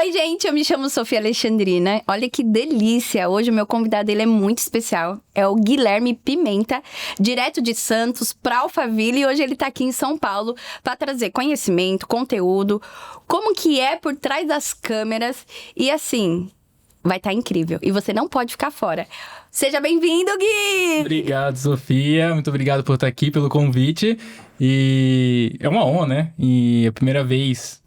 Oi, gente, eu me chamo Sofia Alexandrina. Olha que delícia! Hoje o meu convidado ele é muito especial. É o Guilherme Pimenta, direto de Santos para Alphaville. E hoje ele tá aqui em São Paulo para trazer conhecimento, conteúdo, como que é por trás das câmeras. E assim, vai estar incrível. E você não pode ficar fora. Seja bem-vindo, Gui! Obrigado, Sofia. Muito obrigado por estar aqui, pelo convite. E é uma honra, né? E é a primeira vez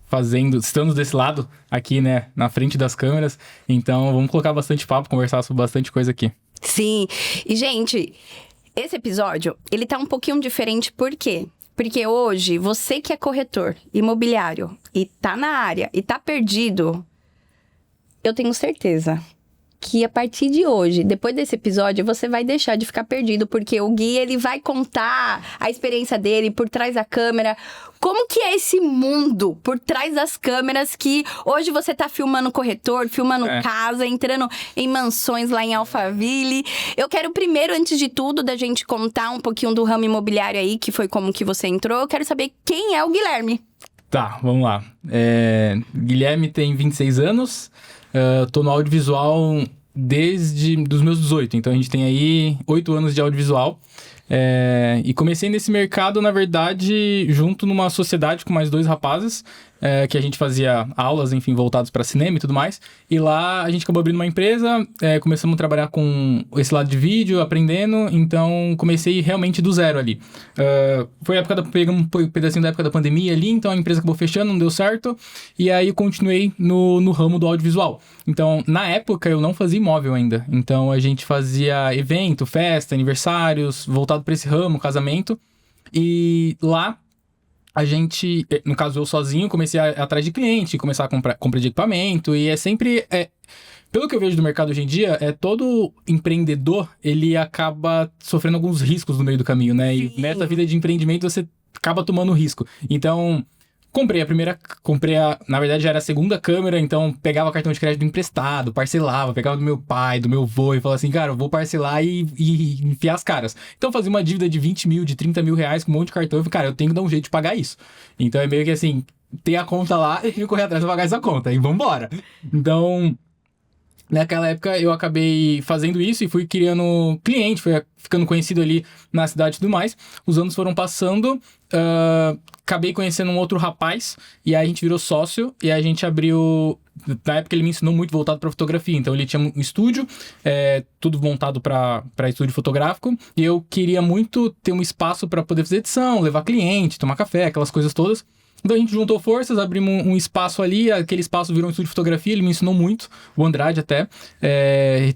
estando desse lado aqui, né? Na frente das câmeras. Então, vamos colocar bastante papo, conversar sobre bastante coisa aqui. Sim. E, gente, esse episódio, ele tá um pouquinho diferente. Por quê? Porque hoje, você que é corretor imobiliário e tá na área e tá perdido, eu tenho certeza que a partir de hoje, depois desse episódio, você vai deixar de ficar perdido, porque o Gui, ele vai contar a experiência dele por trás da câmera, como que é esse mundo por trás das câmeras que hoje você tá filmando corretor, filmando casa, entrando em mansões lá em Alphaville. Eu quero primeiro, antes de tudo, da gente contar um pouquinho do ramo imobiliário aí, que foi como que você entrou, eu quero saber quem é o Guilherme. Tá, vamos lá. Guilherme tem 26 anos. Tô no audiovisual desde os meus 18, então a gente tem aí 8 anos de audiovisual. E comecei nesse mercado, na verdade, junto numa sociedade com mais 2 rapazes, que a gente fazia aulas, enfim, voltadas para cinema e tudo mais. E lá a gente acabou abrindo uma empresa, começamos a trabalhar com esse lado de vídeo, aprendendo, então comecei realmente do zero ali. Foi a época pegamos um pedacinho da época da pandemia ali, então a empresa acabou fechando, não deu certo, e aí continuei no ramo do audiovisual. Então, na época, eu não fazia imóvel ainda, então a gente fazia evento, festa, aniversários, voltado para esse ramo, casamento, e lá a gente, no caso eu sozinho, comecei a ir atrás de cliente, começar a compra de equipamento, e sempre, pelo que eu vejo do mercado hoje em dia, todo empreendedor, ele acaba sofrendo alguns riscos no meio do caminho, né? Sim. E nessa vida de empreendimento você acaba tomando risco. Então, na verdade já era a segunda câmera, então pegava cartão de crédito emprestado, parcelava, pegava do meu pai, do meu avô e falava assim, cara, eu vou parcelar e enfiar as caras. Então fazia uma dívida de 20 mil, de 30 mil reais com um monte de cartão e falei, cara, eu tenho que dar um jeito de pagar isso. Então é meio que assim, tem a conta lá e eu correr atrás de pagar essa conta e vambora. Então, naquela época eu acabei fazendo isso e fui criando cliente, fui ficando conhecido ali na cidade e tudo mais. Os anos foram passando, acabei conhecendo um outro rapaz e aí a gente virou sócio e a gente abriu... Na época ele me ensinou muito voltado para fotografia, então ele tinha um estúdio, tudo montado para estúdio fotográfico, e eu queria muito ter um espaço para poder fazer edição, levar cliente, tomar café, aquelas coisas todas. Então a gente juntou forças, abrimos um espaço ali, aquele espaço virou um estúdio de fotografia, ele me ensinou muito, o Andrade até,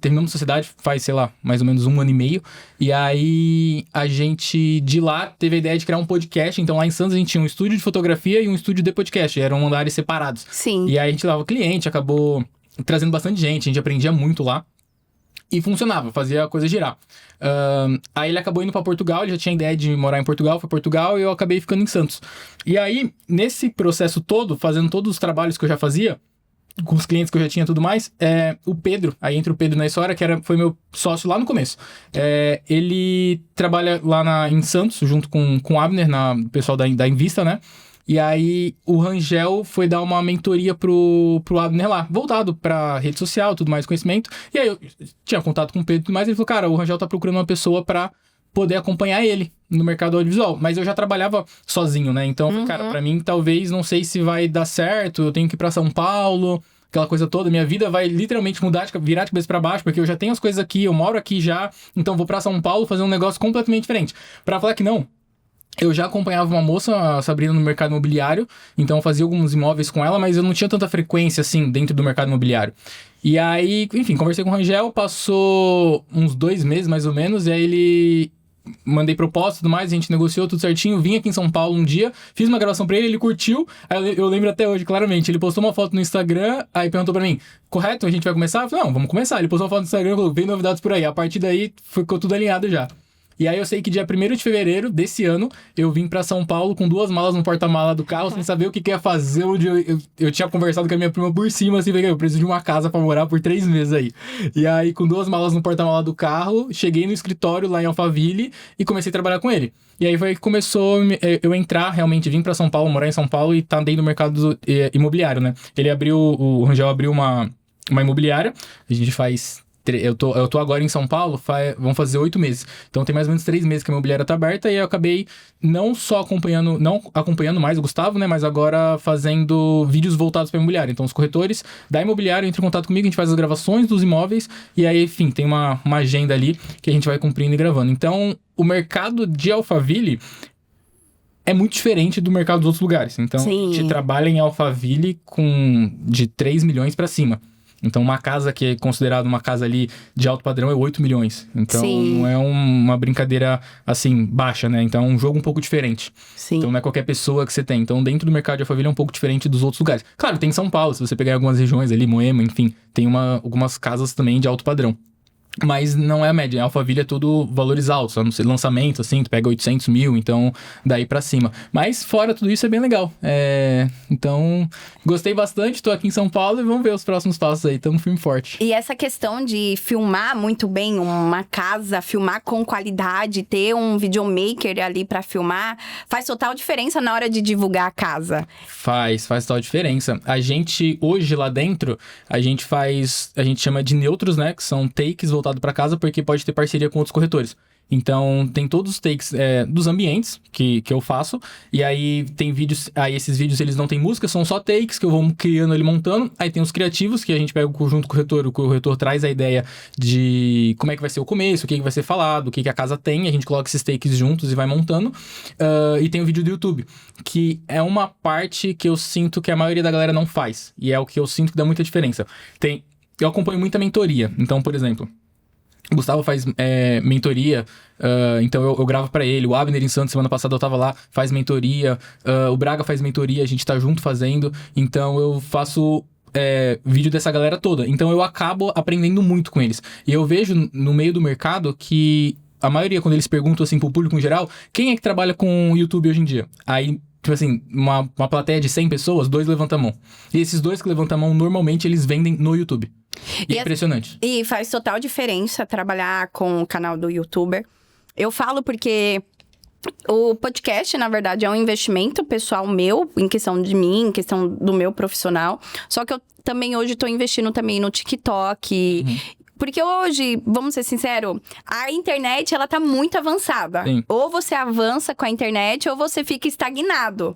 terminamos a sociedade faz, sei lá, mais ou menos 1 ano e meio, e aí a gente de lá teve a ideia de criar um podcast, então lá em Santos a gente tinha um estúdio de fotografia e um estúdio de podcast, eram andares separados. Sim. E aí a gente levava cliente, acabou trazendo bastante gente, a gente aprendia muito lá. E funcionava, fazia a coisa girar. Aí ele acabou indo pra Portugal, ele já tinha ideia de morar em Portugal, foi Portugal, e eu acabei ficando em Santos. E aí, nesse processo todo, fazendo todos os trabalhos que eu já fazia, com os clientes que eu já tinha e tudo mais, o Pedro, aí entra o Pedro na história, que foi meu sócio lá no começo. Ele trabalha lá em Santos, junto com o Abner, o pessoal da Invista, né? E aí, o Rangel foi dar uma mentoria pro Abner lá, voltado pra rede social, tudo mais, conhecimento. E aí, eu tinha contato com o Pedro e tudo mais, e ele falou, cara, o Rangel tá procurando uma pessoa pra poder acompanhar ele no mercado audiovisual. Mas eu já trabalhava sozinho, né? Então, cara, pra mim, talvez, não sei se vai dar certo, eu tenho que ir pra São Paulo, aquela coisa toda. Minha vida vai literalmente virar de cabeça pra baixo, porque eu já tenho as coisas aqui, eu moro aqui já, então vou pra São Paulo fazer um negócio completamente diferente. Pra falar que não, eu já acompanhava uma moça, a Sabrina, no mercado imobiliário, então eu fazia alguns imóveis com ela, mas eu não tinha tanta frequência, assim, dentro do mercado imobiliário. E aí, enfim, conversei com o Rangel, passou uns 2 meses, mais ou menos, e aí ele... Mandei proposta e tudo mais, a gente negociou tudo certinho, vim aqui em São Paulo um dia, fiz uma gravação pra ele curtiu, aí eu lembro até hoje, claramente, ele postou uma foto no Instagram, aí perguntou pra mim, correto, a gente vai começar? Eu falei, não, vamos começar. Ele postou uma foto no Instagram e falou, vem novidades por aí, a partir daí ficou tudo alinhado já. E aí eu sei que dia 1º de fevereiro desse ano, eu vim pra São Paulo com 2 malas no porta-mala do carro, sem saber o que ia fazer, onde eu tinha conversado com a minha prima por cima, assim, eu preciso de uma casa pra morar por 3 meses aí. E aí, com 2 malas no porta-mala do carro, cheguei no escritório lá em Alphaville e comecei a trabalhar com ele. E aí foi que começou eu entrar, realmente, vim pra São Paulo, morar em São Paulo e tá dentro do mercado imobiliário, né? O Rangel abriu uma imobiliária, a gente faz... Eu tô agora em São Paulo, vão fazer 8 meses. Então tem mais ou menos 3 meses que a imobiliária tá aberta e eu acabei não acompanhando mais o Gustavo, né? Mas agora fazendo vídeos voltados pra imobiliária. Então os corretores da imobiliária entram em contato comigo, a gente faz as gravações dos imóveis e aí, enfim, tem uma agenda ali que a gente vai cumprindo e gravando. Então o mercado de Alphaville é muito diferente do mercado dos outros lugares. Então a gente trabalha em Alphaville de 3 milhões pra cima. Então, uma casa que é considerada uma casa ali de alto padrão é 8 milhões. Então, não é uma brincadeira, assim, baixa, né? Então, é um jogo um pouco diferente. Sim. Então, não é qualquer pessoa que você tem. Então, dentro do mercado de Alphaville é um pouco diferente dos outros lugares. Claro, tem São Paulo, se você pegar algumas regiões ali, Moema, enfim, tem algumas casas também de alto padrão. Mas não é a média. Alphaville é tudo valores altos. Não sei, lançamento, assim, tu pega 800 mil, então daí pra cima. Mas fora tudo isso é bem legal. Então, gostei bastante. Tô aqui em São Paulo e vamos ver os próximos passos aí. Tamo firme forte. E essa questão de filmar muito bem uma casa, filmar com qualidade, ter um videomaker ali pra filmar, faz total diferença na hora de divulgar a casa. Faz total diferença. A gente, hoje lá dentro, a gente chama de neutros, né? Que são takes voltados para casa, porque pode ter parceria com outros corretores. Então, tem todos os takes dos ambientes que eu faço. E aí, tem vídeos... Aí, esses vídeos, eles não tem música, são só takes que eu vou criando ele montando. Aí, tem os criativos, que a gente pega o conjunto corretor. O corretor traz a ideia de como é que vai ser o começo, o que vai ser falado, o que a casa tem. A gente coloca esses takes juntos e vai montando. E tem o vídeo do YouTube, que é uma parte que eu sinto que a maioria da galera não faz. E é o que eu sinto que dá muita diferença. Eu acompanho muita mentoria. Então, por exemplo... O Gustavo faz mentoria, então eu gravo pra ele. O Abner em Santos, semana passada eu tava lá, faz mentoria. O Braga faz mentoria, a gente tá junto fazendo. Então eu faço vídeo dessa galera toda. Então eu acabo aprendendo muito com eles. E eu vejo no meio do mercado que a maioria, quando eles perguntam assim pro público em geral, quem é que trabalha com YouTube hoje em dia? Aí... Tipo assim, uma plateia de 100 pessoas, 2 levantam a mão. E esses 2 que levantam a mão, normalmente, eles vendem no YouTube. E é impressionante. E faz total diferença trabalhar com o canal do YouTuber. Eu falo porque o podcast, na verdade, é um investimento pessoal meu, em questão de mim, em questão do meu profissional. Só que eu também hoje tô investindo também no TikTok. Porque hoje, vamos ser sinceros, a internet, ela tá muito avançada. Sim. Ou você avança com a internet, ou você fica estagnado.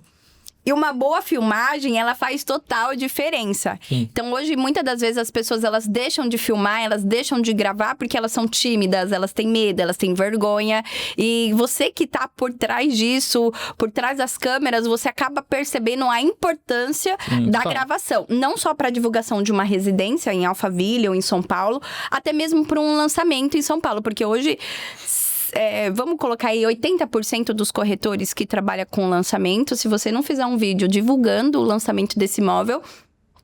E uma boa filmagem, ela faz total diferença. Sim. Então, hoje, muitas das vezes, as pessoas, elas deixam de filmar, elas deixam de gravar porque elas são tímidas, elas têm medo, elas têm vergonha. E você que tá por trás disso, por trás das câmeras, você acaba percebendo a importância da gravação. Não só para divulgação de uma residência em Alphaville ou em São Paulo, até mesmo para um lançamento em São Paulo. Porque hoje... vamos colocar aí 80% dos corretores que trabalham com lançamento. Se você não fizer um vídeo divulgando o lançamento desse imóvel,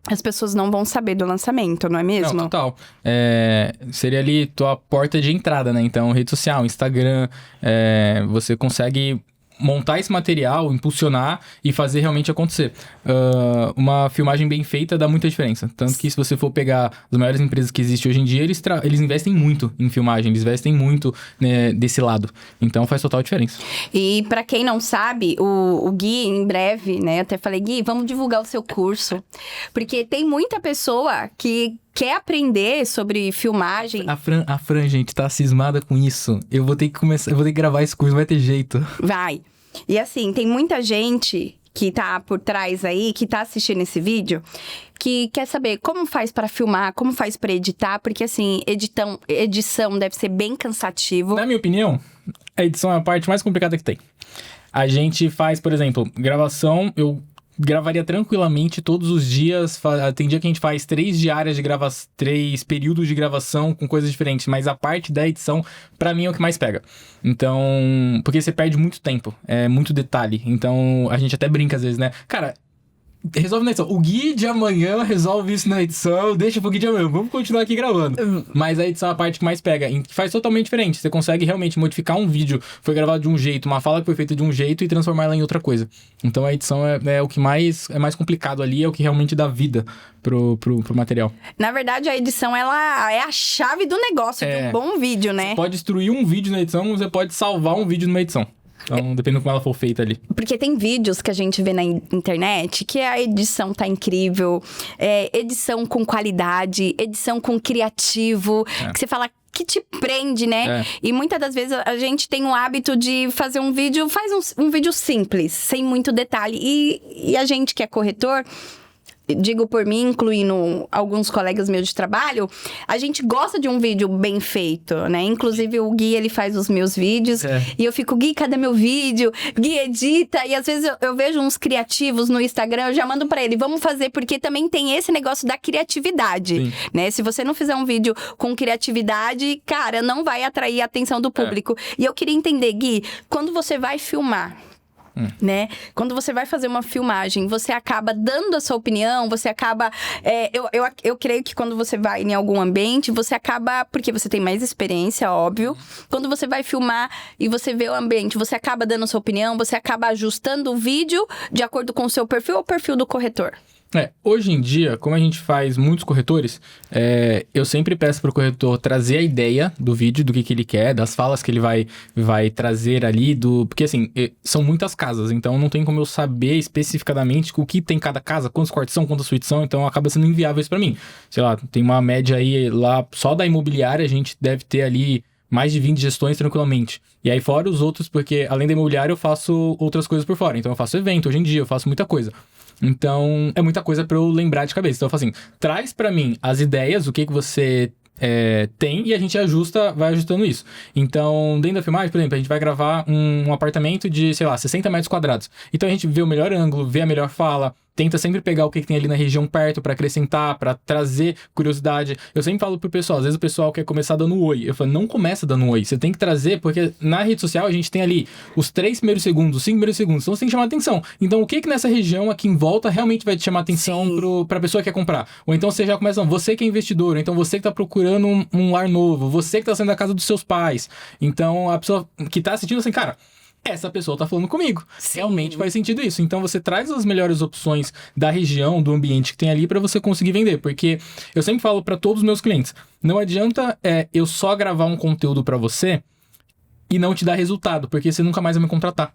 as pessoas não vão saber do lançamento, não é mesmo? Não, total. Seria ali tua porta de entrada, né? Então, rede social, Instagram, você consegue montar esse material, impulsionar e fazer realmente acontecer. Uma filmagem bem feita dá muita diferença. Tanto que se você for pegar as maiores empresas que existem hoje em dia, eles investem muito em filmagem, eles investem muito, né, desse lado. Então faz total diferença. E pra quem não sabe, o Gui, em breve, né, eu até falei, Gui, vamos divulgar o seu curso. Porque tem muita pessoa que quer aprender sobre filmagem. A Fran, gente, tá cismada com isso. Eu vou ter que gravar esse curso, não vai ter jeito. Vai. E assim, tem muita gente que tá por trás aí, que tá assistindo esse vídeo, que quer saber como faz pra filmar, como faz pra editar, porque assim, edição deve ser bem cansativo. Na minha opinião, a edição é a parte mais complicada que tem. A gente faz, por exemplo, gravação, eu gravaria tranquilamente todos os dias. Tem dia que a gente faz 3 diárias de gravação, 3 períodos de gravação com coisas diferentes. Mas a parte da edição, pra mim, é o que mais pega. Então, porque você perde muito tempo. É muito detalhe. Então, a gente até brinca às vezes, né? Cara, resolve na edição. O Gui de amanhã resolve isso na edição, deixa pro Gui de amanhã. Vamos continuar aqui gravando. Mas a edição é a parte que mais pega, que faz totalmente diferente. Você consegue realmente modificar um vídeo, foi gravado de um jeito, uma fala que foi feita de um jeito e transformar ela em outra coisa. Então a edição é o que mais complicado ali, é o que realmente dá vida pro material. Na verdade, a edição, ela é a chave do negócio de um bom vídeo, né? Você pode destruir um vídeo na edição, você pode salvar um vídeo numa edição. Então, dependendo de como ela for feita ali. Porque tem vídeos que a gente vê na internet que a edição tá incrível, edição com qualidade, edição com criativo, que você fala que te prende, né? E muitas das vezes a gente tem o hábito de fazer um vídeo, um vídeo simples, sem muito detalhe. E a gente que é corretor, digo por mim, incluindo alguns colegas meus de trabalho, a gente gosta de um vídeo bem feito, né? Inclusive, o Gui, ele faz os meus vídeos. E eu fico, Gui, cadê meu vídeo? Gui, edita. E às vezes eu vejo uns criativos no Instagram, eu já mando pra ele, vamos fazer, porque também tem esse negócio da criatividade, né? Se você não fizer um vídeo com criatividade, cara, não vai atrair a atenção do público. E eu queria entender, Gui, quando você vai filmar, né? Quando você vai fazer uma filmagem, você acaba dando a sua opinião, você acaba... Eu creio que quando você vai em algum ambiente, você acaba... Porque você tem mais experiência, óbvio. Quando você vai filmar e você vê o ambiente, você acaba dando a sua opinião, você acaba ajustando o vídeo de acordo com o seu perfil ou o perfil do corretor? Hoje em dia, como a gente faz muitos corretores, eu sempre peço pro corretor trazer a ideia do vídeo, do que ele quer, das falas que ele vai trazer ali, porque assim, são muitas casas, então não tem como eu saber especificadamente o que tem cada casa, quantos cortes são, quantas suítes são, então acaba sendo inviável isso pra mim. Sei lá, tem uma média aí lá, só da imobiliária a gente deve ter ali mais de 20 gestões tranquilamente. E aí fora os outros, porque além da imobiliária eu faço outras coisas por fora, então eu faço evento, hoje em dia eu faço muita coisa. Então, é muita coisa pra eu lembrar de cabeça. Então, eu falo assim, traz pra mim as ideias, o que você tem, e a gente vai ajustando isso. Então, dentro da filmagem, por exemplo, a gente vai gravar um apartamento de, sei lá, 60 metros quadrados. Então, a gente vê o melhor ângulo, vê a melhor fala, tenta sempre pegar o que tem ali na região perto pra acrescentar, pra trazer curiosidade. Eu sempre falo pro pessoal, às vezes o pessoal quer começar dando oi. Eu falo, não começa dando oi. Você tem que trazer, porque na rede social a gente tem ali os 3 primeiros segundos, os 5 primeiros segundos. Então você tem que chamar atenção. Então o que nessa região aqui em volta realmente vai te chamar atenção pra pessoa que quer comprar? Ou então você já começa, você que é investidor, ou então você que tá procurando um lar novo, você que tá saindo da casa dos seus pais. Então a pessoa que tá assistindo assim, cara, essa pessoa tá falando comigo. Realmente faz sentido isso. Então você traz as melhores opções da região, do ambiente que tem ali pra você conseguir vender. Porque eu sempre falo pra todos os meus clientes, não adianta eu só gravar um conteúdo pra você e não te dar resultado, porque você nunca mais vai me contratar.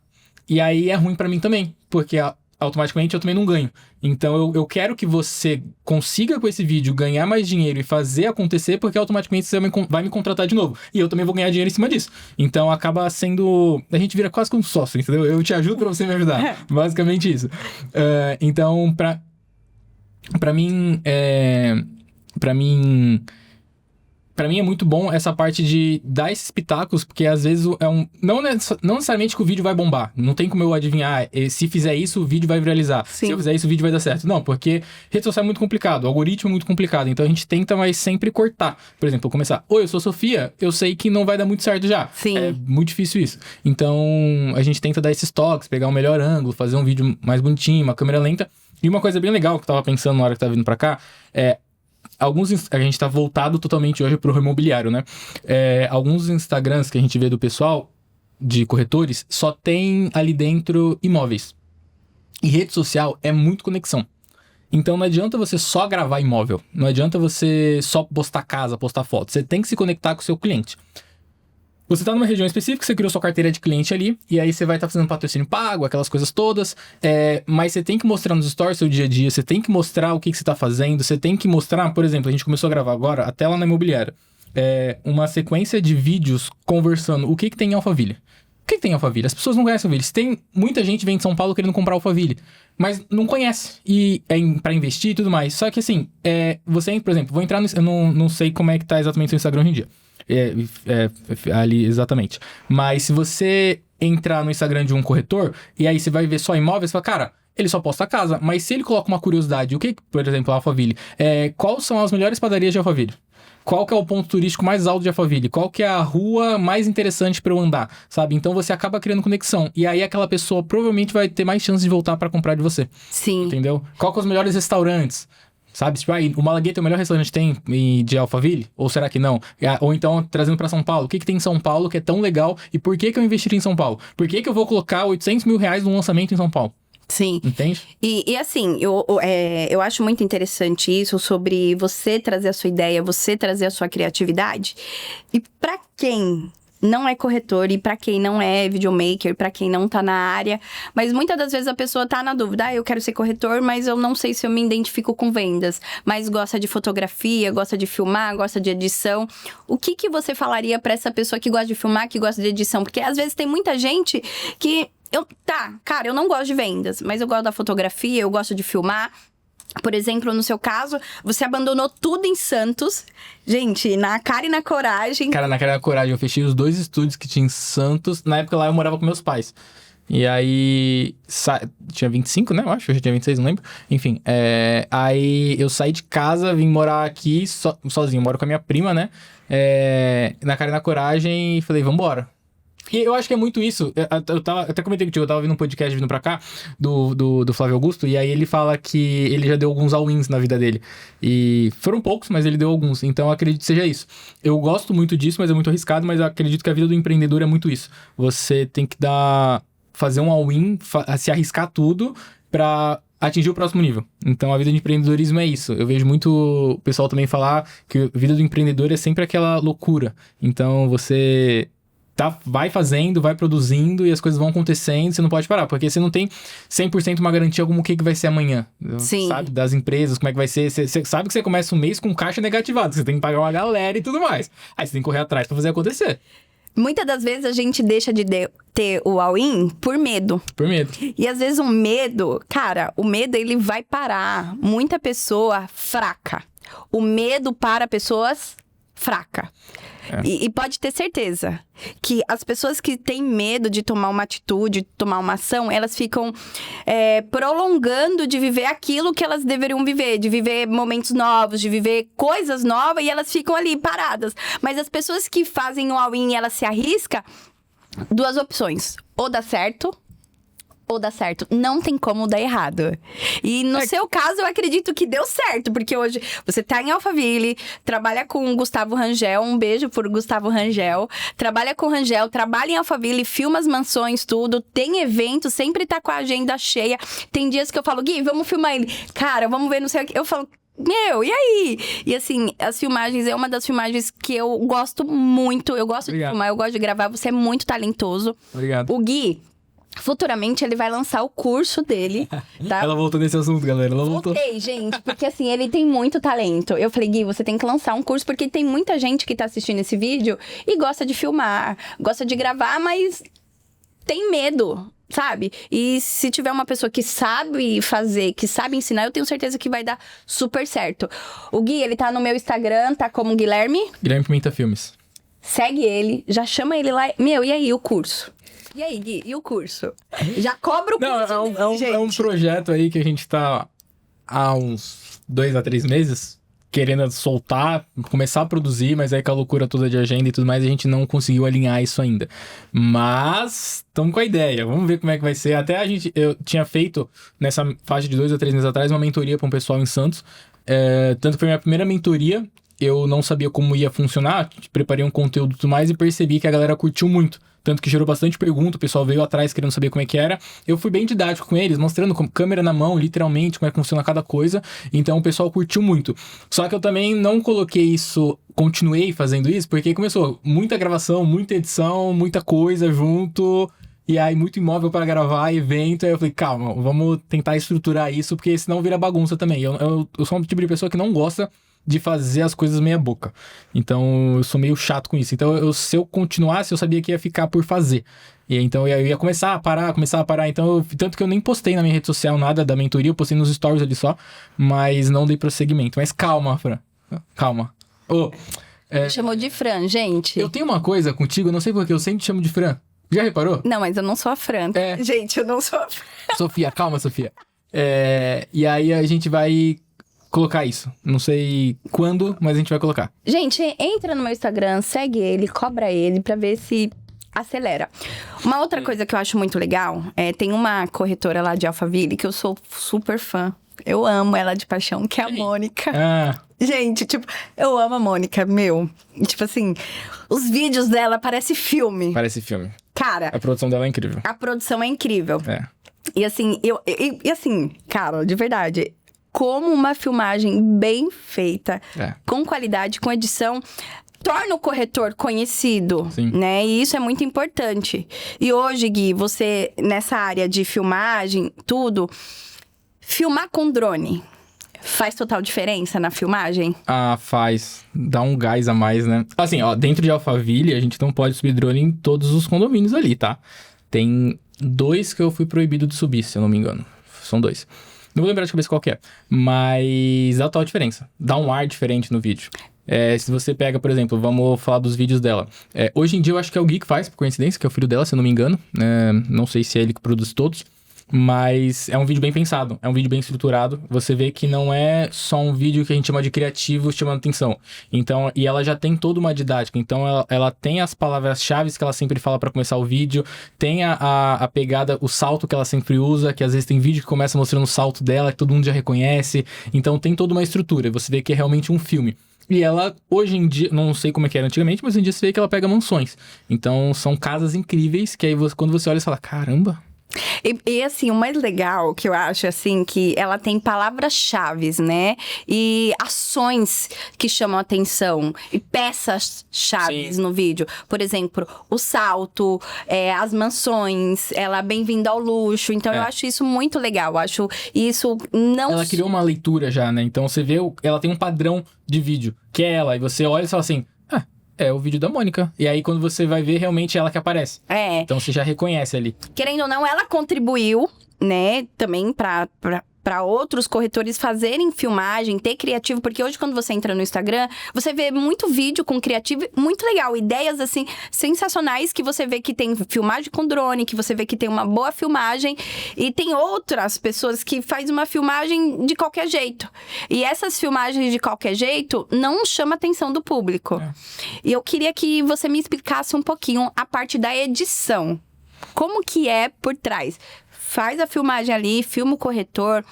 E aí é ruim pra mim também, porque automaticamente eu também não ganho. Então eu quero que você consiga com esse vídeo ganhar mais dinheiro e fazer acontecer, porque automaticamente você vai me contratar de novo. E eu também vou ganhar dinheiro em cima disso. Então acaba sendo... A gente vira quase como sócio, entendeu? Eu te ajudo pra você me ajudar. Basicamente isso. Então, pra mim... Pra mim é muito bom essa parte de dar esses pitacos, porque às vezes não necessariamente que o vídeo vai bombar. Não tem como eu adivinhar, se fizer isso, o vídeo vai viralizar. Se eu fizer isso, o vídeo vai dar certo. Não, porque rede social é muito complicado, o algoritmo é muito complicado. Então a gente tenta, mas sempre cortar. Por exemplo, eu começar, oi, eu sou Sofia, eu sei que não vai dar muito certo já. É muito difícil isso. Então a gente tenta dar esses toques, pegar um melhor ângulo, fazer um vídeo mais bonitinho, uma câmera lenta. E uma coisa bem legal que eu tava pensando na hora que tava vindo pra cá, a gente tá voltado totalmente hoje pro imobiliário, né? Alguns Instagrams que a gente vê do pessoal, de corretores, só tem ali dentro imóveis. E rede social é muito conexão. Então não adianta você só gravar imóvel. Não adianta você só postar casa, postar foto. Você tem que se conectar com o seu cliente. Você tá numa região específica, você criou sua carteira de cliente ali, e aí você vai estar fazendo patrocínio pago, aquelas coisas todas, mas você tem que mostrar nos stories seu dia a dia, você tem que mostrar o que você tá fazendo, você tem que mostrar, por exemplo, a gente começou a gravar agora, até lá na imobiliária, uma sequência de vídeos conversando o que tem em Alphaville. O que tem em Alphaville? As pessoas não conhecem Alphaville. Muita gente vem de São Paulo querendo comprar Alphaville, mas não conhece, e pra investir e tudo mais. Só que assim, você, por exemplo, vou entrar no... Eu não sei como é que tá exatamente o seu Instagram hoje em dia. Ali, exatamente. Mas se você entrar no Instagram de um corretor, e aí você vai ver só imóveis, você fala, cara, ele só posta casa. Mas se ele coloca uma curiosidade, por exemplo, Alphaville, quais são as melhores padarias de Alphaville? Qual que é o ponto turístico mais alto de Alphaville? Qual que é a rua mais interessante pra eu andar, sabe? Então você acaba criando conexão. E aí aquela pessoa provavelmente vai ter mais chance de voltar pra comprar de você. Sim. Entendeu? Qual que é os melhores restaurantes? Sabe? Tipo, o Malagueta é o melhor restaurante que tem de Alphaville? Ou será que não? Ou então, trazendo pra São Paulo. O que tem em São Paulo que é tão legal? E por que eu investiria em São Paulo? Por que eu vou colocar 800 mil reais num lançamento em São Paulo? Sim. Entende? E assim, eu acho muito interessante isso sobre você trazer a sua ideia, você trazer a sua criatividade. E pra quem não é corretor e pra quem não é videomaker, pra quem não tá na área, mas muitas das vezes a pessoa tá na dúvida, eu quero ser corretor, mas eu não sei se eu me identifico com vendas, mas gosta de fotografia, gosta de filmar, gosta de edição. O que você falaria pra essa pessoa que gosta de filmar, que gosta de edição? Porque às vezes tem muita gente que cara, eu não gosto de vendas, mas eu gosto da fotografia, eu gosto de filmar. Por exemplo, no seu caso, você abandonou tudo em Santos. Gente, na cara e na coragem. Cara, na cara e na coragem, eu fechei os 2 estúdios que tinha em Santos. Na época lá eu morava com meus pais. E aí, tinha 25, né? Eu acho, eu já tinha 26, não lembro. Enfim, aí eu saí de casa, vim morar aqui sozinho. Eu moro com a minha prima, né? Na cara e na coragem, e falei, vambora. E eu acho que é muito isso. Eu até comentei contigo, eu tava vendo um podcast vindo pra cá, do Flávio Augusto, e aí ele fala que ele já deu alguns all-ins na vida dele. E foram poucos, mas ele deu alguns. Então eu acredito que seja isso. Eu gosto muito disso, mas é muito arriscado, mas eu acredito que a vida do empreendedor é muito isso. Você tem que fazer um all-in, se arriscar tudo pra atingir o próximo nível. Então a vida de empreendedorismo é isso. Eu vejo muito o pessoal também falar que a vida do empreendedor é sempre aquela loucura. Então você vai fazendo, vai produzindo e as coisas vão acontecendo, você não pode parar, porque você não tem 100% uma garantia como o que vai ser amanhã. Sim. Sabe? Das empresas, como é que vai ser. Você sabe que você começa um mês com caixa negativado, você tem que pagar uma galera e tudo mais. Aí você tem que correr atrás pra fazer acontecer. Muitas das vezes a gente deixa de ter o all-in por medo. Por medo. E às vezes o medo, cara, o medo ele vai parar muita pessoa fraca. O medo para pessoas fracas. E pode ter certeza que as pessoas que têm medo de tomar uma atitude, de tomar uma ação, elas ficam prolongando de viver aquilo que elas deveriam viver, de viver momentos novos, de viver coisas novas, e elas ficam ali paradas. Mas as pessoas que fazem o all-in e elas se arriscam, 2 opções: ou dá certo, ou dá certo. Não tem como dar errado. E no seu caso, eu acredito que deu certo, porque hoje você tá em Alphaville, trabalha com o Gustavo Rangel, um beijo por Gustavo Rangel, trabalha com o Rangel, trabalha em Alphaville, filma as mansões, tudo, tem evento, sempre tá com a agenda cheia. Tem dias que eu falo, Gui, vamos filmar ele. Cara, vamos ver, não sei o que. Eu falo, meu, e aí? E assim, as filmagens, é uma das filmagens que eu gosto muito. Eu gosto de filmar, eu gosto de gravar, você é muito talentoso. Obrigado. O Gui, futuramente ele vai lançar o curso dele, tá? Ela voltou nesse assunto, galera. Ela voltou. Voltei, gente, porque assim, ele tem muito talento. Eu falei, Gui, você tem que lançar um curso, porque tem muita gente que tá assistindo esse vídeo e gosta de filmar, gosta de gravar, mas tem medo, sabe? E se tiver uma pessoa que sabe fazer, que sabe ensinar, eu tenho certeza que vai dar super certo. O Gui, ele tá no meu Instagram, tá como Guilherme Pimenta Filmes. Segue ele, já chama ele lá. Meu, e aí, o curso? E aí, Gui, e o curso? Já cobra o curso. Não, é um projeto aí que a gente tá há uns 2 a 3 meses querendo soltar, começar a produzir, mas aí com a loucura toda de agenda e tudo mais, a gente não conseguiu alinhar isso ainda. Mas estamos com a ideia, vamos ver como é que vai ser. Até eu tinha feito, nessa faixa de 2 a 3 meses atrás, uma mentoria para um pessoal em Santos. Tanto que foi a minha primeira mentoria, eu não sabia como ia funcionar, preparei um conteúdo e tudo mais e percebi que a galera curtiu muito. Tanto que gerou bastante pergunta, o pessoal veio atrás querendo saber como é que era. Eu fui bem didático com eles, mostrando com câmera na mão, literalmente, como é que funciona cada coisa. Então o pessoal curtiu muito. Só que eu também não coloquei isso, continuei fazendo isso, porque começou muita gravação, muita edição, muita coisa junto. E aí muito imóvel para gravar, evento. Aí eu falei, calma, vamos tentar estruturar isso, porque senão vira bagunça também. Eu sou um tipo de pessoa que não gosta de fazer as coisas meia boca. Então, eu sou meio chato com isso. Então, se eu continuasse, eu sabia que ia ficar por fazer. E então, eu ia começar a parar. Então, tanto que eu nem postei na minha rede social nada da mentoria. Eu postei nos stories ali só. Mas não dei prosseguimento. Mas calma, Fran. Calma. Chamou de Fran, gente. Eu tenho uma coisa contigo, eu não sei porque eu sempre te chamo de Fran. Já reparou? Não, mas eu não sou a Fran. Gente, eu não sou a Fran. Sofia, calma, Sofia. E aí, a gente vai colocar isso. Não sei quando, mas a gente vai colocar. Gente, entra no meu Instagram, segue ele, cobra ele pra ver se acelera. Uma outra coisa que eu acho muito legal, tem uma corretora lá de Alphaville que eu sou super fã. Eu amo ela de paixão, que é a Mônica. Ah, Gente, tipo, eu amo a Mônica, meu. Tipo assim, os vídeos dela parecem filme. parece filme. Cara, A produção dela é incrível. a produção é incrível. É. E assim, e assim, cara, de verdade, como uma filmagem bem feita, É. com qualidade, com edição, torna o corretor conhecido, Sim. né? E isso é muito importante. E hoje, Gui, você, nessa área de filmagem, tudo, filmar com drone faz total diferença na filmagem? Ah, faz. Dá um gás a mais, né? Assim, ó, dentro de Alphaville, a gente não pode subir drone em todos os condomínios ali, tá? Tem 2 que eu fui proibido de subir, se eu não me engano. São 2. Não vou lembrar de cabeça qual que é. Mas dá total diferença. Dá um ar diferente no vídeo. Se você pega, por exemplo, vamos falar dos vídeos dela. Hoje em dia eu acho que é o Gui que faz, por coincidência, que é o filho dela, se eu não me engano. Não sei se é ele que produz todos. Mas é um vídeo bem pensado, é um vídeo bem estruturado. Você vê que não é só um vídeo que a gente chama de criativo chamando atenção. Então, e ela já tem toda uma didática. Então, ela tem as palavras-chave que ela sempre fala para começar o vídeo. Tem a pegada, o salto que ela sempre usa, que às vezes tem vídeo que começa mostrando o salto dela, que todo mundo já reconhece. Então, tem toda uma estrutura. Você vê que é realmente um filme. E ela, hoje em dia, não sei como é que era antigamente, mas hoje em dia você vê que ela pega mansões. Então, são casas incríveis que aí quando você olha, você fala, caramba... E assim, o mais legal que eu acho, assim, que ela tem palavras-chave, né? E ações que chamam a atenção. E peças-chave no vídeo. Por exemplo, o salto, as mansões, ela bem-vinda ao luxo. Então, eu acho isso muito legal. Eu acho isso não... Ela criou uma leitura já, né? Então, você vê, ela tem um padrão de vídeo, que é ela. E você olha e fala assim... É o vídeo da Mônica. E aí, quando você vai ver, realmente é ela que aparece. Então, você já reconhece ali. Querendo ou não, ela contribuiu, né, também pra outros corretores fazerem filmagem, ter criativo, porque hoje quando você entra no Instagram, você vê muito vídeo com criativo, muito legal, ideias assim, sensacionais, que você vê que tem filmagem com drone, que você vê que tem uma boa filmagem, e tem outras pessoas que fazem uma filmagem de qualquer jeito. E essas filmagens de qualquer jeito não chamam a atenção do público. E eu queria que você me explicasse um pouquinho a parte da edição. Como que é por trás? Faz a filmagem ali, filma o corretor,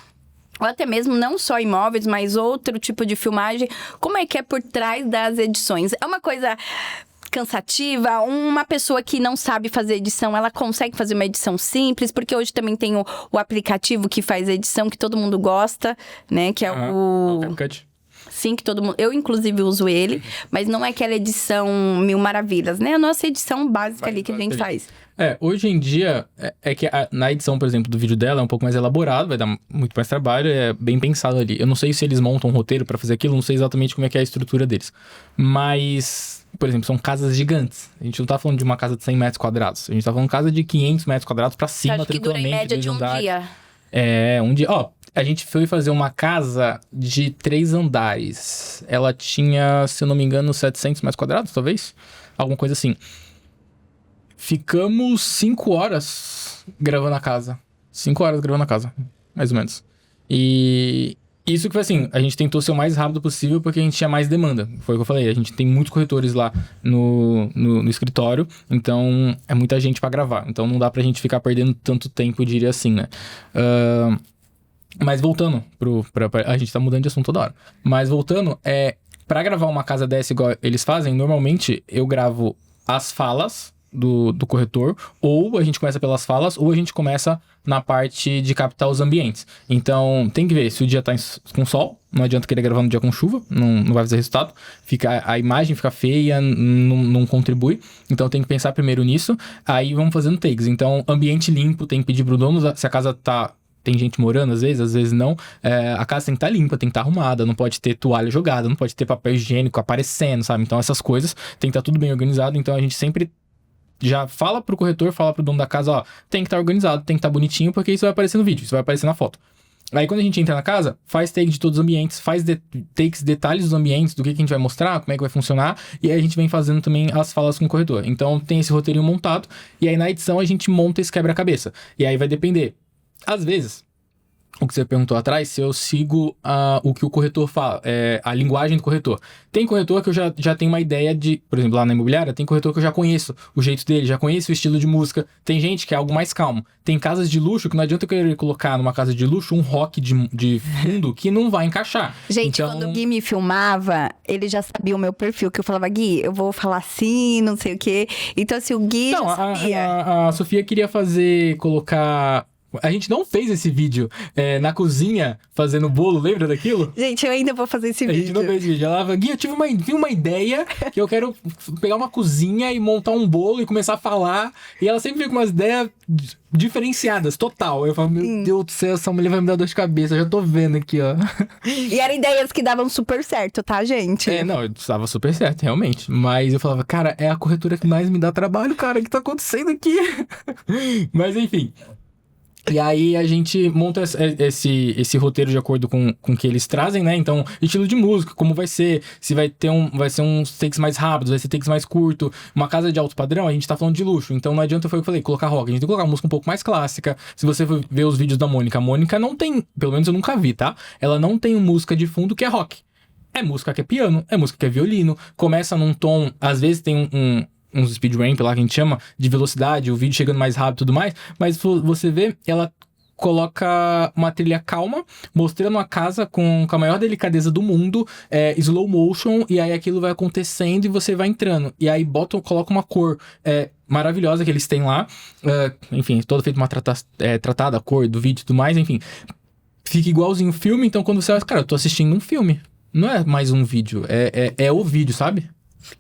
ou até mesmo não só imóveis, mas outro tipo de filmagem. Como é que é por trás das edições? É uma coisa cansativa? Uma pessoa que não sabe fazer edição, ela consegue fazer uma edição simples? Porque hoje também tem o aplicativo que faz edição, que todo mundo gosta, né? Que é o... CapCut. Sim, que todo mundo... Eu, inclusive, uso ele, mas não é aquela edição mil maravilhas, né? A nossa edição básica ali que a gente faz. Hoje em dia, que na edição, por exemplo, do vídeo dela é um pouco mais elaborado, vai dar muito mais trabalho, é bem pensado ali. Eu não sei se eles montam um roteiro pra fazer aquilo, não sei exatamente como é que é a estrutura deles. Mas, por exemplo, são casas gigantes. A gente não tá falando de uma casa de 100 metros quadrados. A gente tá falando de casa de 500 metros quadrados pra cima, Acho que dura em média de um dia. Um dia. A gente foi fazer uma casa de 3 andares. Ela tinha, se eu não me engano, 700 metros quadrados, talvez? Alguma coisa assim. Ficamos 5 horas gravando a casa. 5 horas gravando a casa, mais ou menos. E isso que foi assim, a gente tentou ser o mais rápido possível porque a gente tinha mais demanda. Foi o que eu falei, a gente tem muitos corretores lá no escritório, então é muita gente pra gravar. Então não dá pra gente ficar perdendo tanto tempo, eu diria assim, né? Mas voltando a gente tá mudando de assunto toda hora. Mas voltando, pra gravar uma casa dessa igual eles fazem, normalmente eu gravo as falas do corretor, ou a gente começa pelas falas, ou a gente começa na parte de captar os ambientes. Então, tem que ver se o dia tá com sol, não adianta querer gravar no dia com chuva, não vai fazer resultado, a imagem fica feia, não contribui, então tem que pensar primeiro nisso, aí vamos fazendo takes. Então, ambiente limpo, tem que pedir pro dono, se a casa tem gente morando às vezes não. A casa tem que estar limpa, tem que estar arrumada, não pode ter toalha jogada, não pode ter papel higiênico aparecendo, sabe? Então, essas coisas tem que estar tudo bem organizado, então a gente sempre já fala pro corretor, fala pro dono da casa, ó, tem que estar organizado, tem que estar bonitinho, porque isso vai aparecer no vídeo, isso vai aparecer na foto. Aí quando a gente entra na casa, faz take de todos os ambientes, faz takes, detalhes dos ambientes, do que a gente vai mostrar, como é que vai funcionar, e aí a gente vem fazendo também as falas com o corretor. Então tem esse roteirinho montado, e aí na edição a gente monta esse quebra-cabeça. E aí vai depender. Às vezes, o que você perguntou atrás, se eu sigo o que o corretor fala, a linguagem do corretor. Tem corretor que eu já tenho uma ideia de, por exemplo, lá na imobiliária, tem corretor que eu já conheço o jeito dele, já conheço o estilo de música. Tem gente que é algo mais calmo. Tem casas de luxo que não adianta eu querer colocar numa casa de luxo um rock de fundo que não vai encaixar. Gente, então... quando o Gui me filmava, ele já sabia o meu perfil, que eu falava, Gui, eu vou falar assim, não sei o quê. Então, assim, o Gui já sabia. A Sofia queria colocar... A gente não fez esse vídeo na cozinha fazendo bolo, lembra daquilo? Gente, eu ainda vou fazer esse vídeo. A gente não fez esse vídeo. Ela falou, Gui, eu tive uma ideia que eu quero pegar uma cozinha e montar um bolo e começar a falar. E ela sempre fica com umas ideias diferenciadas, total. Eu falo, meu Deus do céu, essa mulher vai me dar dor de cabeça. Eu já tô vendo aqui, ó. E eram ideias que davam super certo, tá, gente? Não, estava super certo, realmente. Mas eu falava, cara, é a corretora que mais me dá trabalho, cara. O que tá acontecendo aqui? Mas enfim... E aí a gente monta esse roteiro de acordo com o que eles trazem, né? Então, estilo de música, como vai ser, se vai ser uns takes mais rápidos, vai ser takes mais curto. Uma casa de alto padrão, a gente tá falando de luxo. Então não adianta, foi o que eu falei, colocar rock. A gente tem que colocar uma música um pouco mais clássica. Se você for ver os vídeos da Mônica, a Mônica não tem, pelo menos eu nunca vi, tá? Ela não tem música de fundo que é rock. É música que é piano, é música que é violino. Começa num tom, às vezes tem uns speed ramp lá que a gente chama de velocidade, o vídeo chegando mais rápido e tudo mais, mas você vê, ela coloca uma trilha calma, mostrando a casa com a maior delicadeza do mundo, slow motion, e aí aquilo vai acontecendo e você vai entrando. E aí coloca uma cor maravilhosa que eles têm lá, enfim, todo feito uma tratada, a cor do vídeo e tudo mais, enfim. Fica igualzinho o filme, então quando você vai, cara, eu tô assistindo um filme. Não é mais um vídeo, é o vídeo, sabe?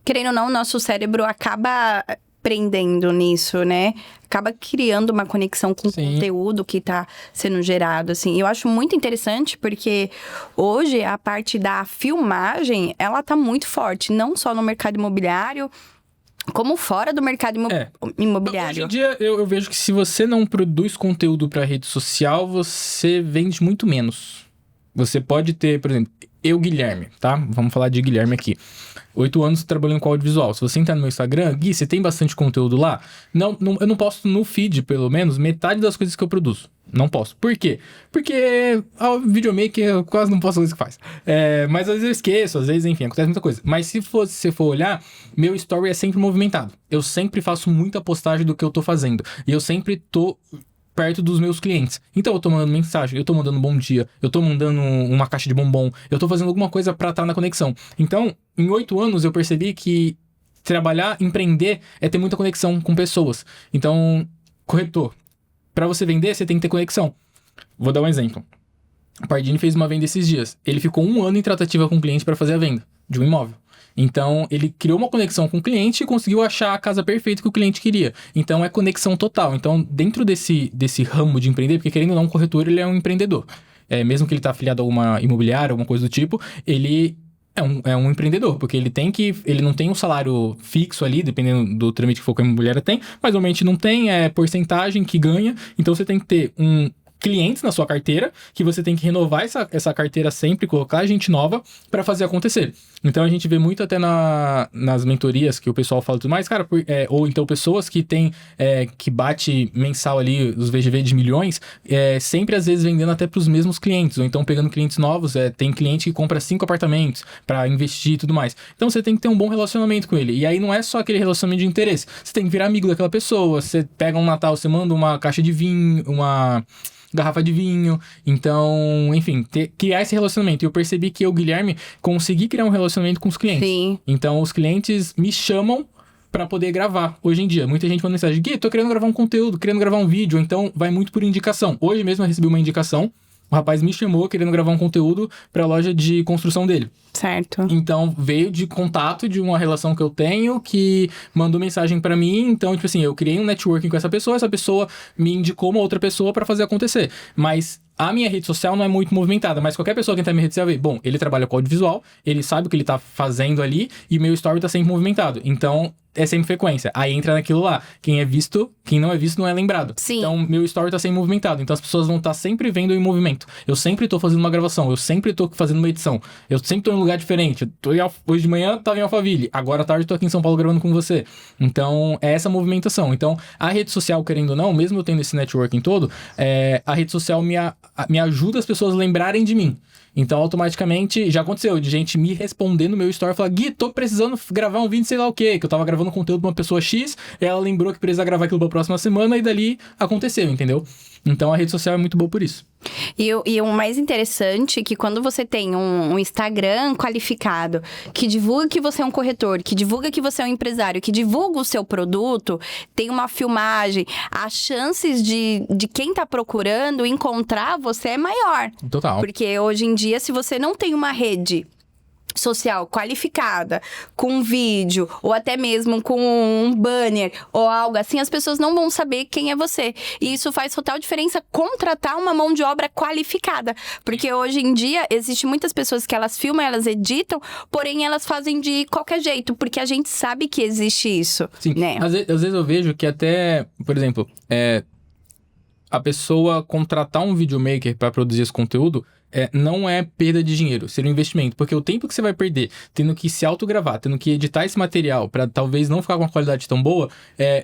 Querendo ou não, o nosso cérebro acaba prendendo nisso, né? Acaba criando uma conexão com o conteúdo que tá sendo gerado, assim. Eu acho muito interessante porque hoje a parte da filmagem, ela tá muito forte, não só no mercado imobiliário, como fora do mercado imobiliário. Hoje em dia, eu vejo que se você não produz conteúdo pra rede social, você vende muito menos. Você pode ter, por exemplo, Guilherme, tá? Vamos falar de Guilherme aqui. 8 anos trabalhando com audiovisual. Se você entrar no meu Instagram, Gui, você tem bastante conteúdo lá? Não, eu não posto no feed, pelo menos, metade das coisas que eu produzo. Não posso. Por quê? Porque o videomaker eu quase não posso fazer o que faz. Mas às vezes eu esqueço, às vezes, enfim, acontece muita coisa. Mas se você for olhar, meu story é sempre movimentado. Eu sempre faço muita postagem do que eu tô fazendo. E eu sempre tô perto dos meus clientes. Então eu tô mandando mensagem, eu tô mandando bom dia, eu tô mandando uma caixa de bombom, eu tô fazendo alguma coisa pra estar na conexão. Então, em 8 anos eu percebi que trabalhar, empreender é ter muita conexão com pessoas. Então, corretor, pra você vender, você tem que ter conexão. Vou dar um exemplo. O Pardini fez uma venda esses dias. Ele ficou 1 ano em tratativa com o cliente pra fazer a venda de um imóvel. Então, ele criou uma conexão com o cliente e conseguiu achar a casa perfeita que o cliente queria. Então, é conexão total. Então, dentro desse ramo de empreender, porque querendo ou não, um corretor, ele é um empreendedor. Mesmo que ele tá afiliado a alguma imobiliária, alguma coisa do tipo, ele é um empreendedor, porque ele não tem um salário fixo ali, dependendo do trâmite que for que a imobiliária tem, mas normalmente não tem, porcentagem que ganha. Então, você tem que ter clientes na sua carteira, que você tem que renovar essa carteira sempre, colocar gente nova para fazer acontecer. Então a gente vê muito até nas mentorias que o pessoal fala e tudo mais, cara, ou então pessoas que tem, que bate mensal ali os VGV de milhões, sempre às vezes vendendo até para os mesmos clientes, ou então pegando clientes novos, tem cliente que compra 5 apartamentos para investir e tudo mais. Então você tem que ter um bom relacionamento com ele. E aí não é só aquele relacionamento de interesse, você tem que virar amigo daquela pessoa, você pega um Natal, você manda uma caixa de vinho, uma garrafa de vinho, então, enfim, criar esse relacionamento. E eu percebi que eu, Guilherme, consegui criar um relacionamento com os clientes. Sim. Então, os clientes me chamam pra poder gravar. Hoje em dia, muita gente manda mensagem, Gui, tô querendo gravar um conteúdo, querendo gravar um vídeo, então vai muito por indicação. Hoje mesmo eu recebi uma indicação, o rapaz me chamou querendo gravar um conteúdo pra loja de construção dele. Certo. Então, veio de contato de uma relação que eu tenho, que mandou mensagem pra mim. Então, tipo assim, eu criei um networking com essa pessoa me indicou uma outra pessoa pra fazer acontecer. Mas a minha rede social não é muito movimentada, mas qualquer pessoa que entrar na minha rede social vê, bom, ele trabalha com audiovisual, ele sabe o que ele tá fazendo ali, e meu story tá sempre movimentado. Então, é sem frequência. Aí entra naquilo lá. Quem não é visto não é lembrado. Sim. Então, meu story tá sem movimentado. Então, as pessoas vão estar sempre vendo eu em movimento. Eu sempre tô fazendo uma gravação. Eu sempre tô fazendo uma edição. Eu sempre tô em um lugar diferente. Hoje de manhã tava em Alphaville. Agora à tarde tô aqui em São Paulo gravando com você. Então, é essa movimentação. Então, a rede social, querendo ou não, mesmo eu tendo esse networking todo, a rede social me ajuda as pessoas a lembrarem de mim. Então, automaticamente, já aconteceu de gente me responder no meu story e falar: Gui, tô precisando gravar um vídeo sei lá o quê, que eu tava gravando conteúdo pra uma pessoa X, e ela lembrou que precisa gravar aquilo pra próxima semana, e dali aconteceu, entendeu? Então, a rede social é muito boa por isso. E o mais interessante é que quando você tem um Instagram qualificado, que divulga que você é um corretor, que divulga que você é um empresário, que divulga o seu produto, tem uma filmagem, as chances de quem tá procurando encontrar você é maior. Total. Porque hoje em dia, se você não tem uma rede social qualificada, com vídeo, ou até mesmo com um banner, ou algo assim, as pessoas não vão saber quem é você. E isso faz total diferença contratar uma mão de obra qualificada. Porque hoje em dia, existem muitas pessoas que elas filmam, elas editam, porém elas fazem de qualquer jeito, porque a gente sabe que existe isso. Sim, né? às vezes eu vejo que até, por exemplo, a pessoa contratar um videomaker para produzir esse conteúdo não é perda de dinheiro, seria um investimento. Porque o tempo que você vai perder tendo que se autogravar, tendo que editar esse material para talvez não ficar com uma qualidade tão boa,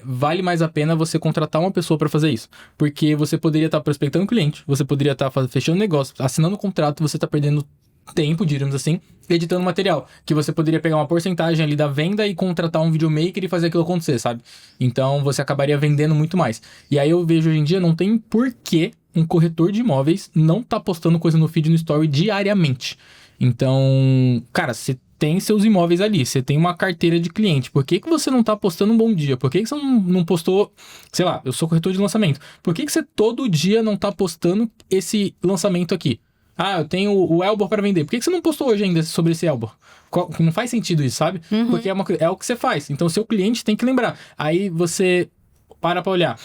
vale mais a pena você contratar uma pessoa para fazer isso. Porque você poderia estar prospectando cliente, você poderia estar fechando negócio, assinando um contrato, você está perdendo tempo, diríamos assim, editando material, que você poderia pegar uma porcentagem ali da venda e contratar um videomaker e fazer aquilo acontecer, sabe? Então, você acabaria vendendo muito mais. E aí eu vejo hoje em dia, não tem porquê um corretor de imóveis não tá postando coisa no feed, no story diariamente. Então, cara, você tem seus imóveis ali, você tem uma carteira de cliente, por que você não tá postando um bom dia? Por que você não postou, sei lá, eu sou corretor de lançamento, por que você todo dia não tá postando esse lançamento aqui? Ah, eu tenho o Elbor para vender. Por que você não postou hoje ainda sobre esse Elbor? Não faz sentido isso, sabe? Uhum. Porque é o que você faz. Então, seu cliente tem que lembrar. Aí, você para olhar.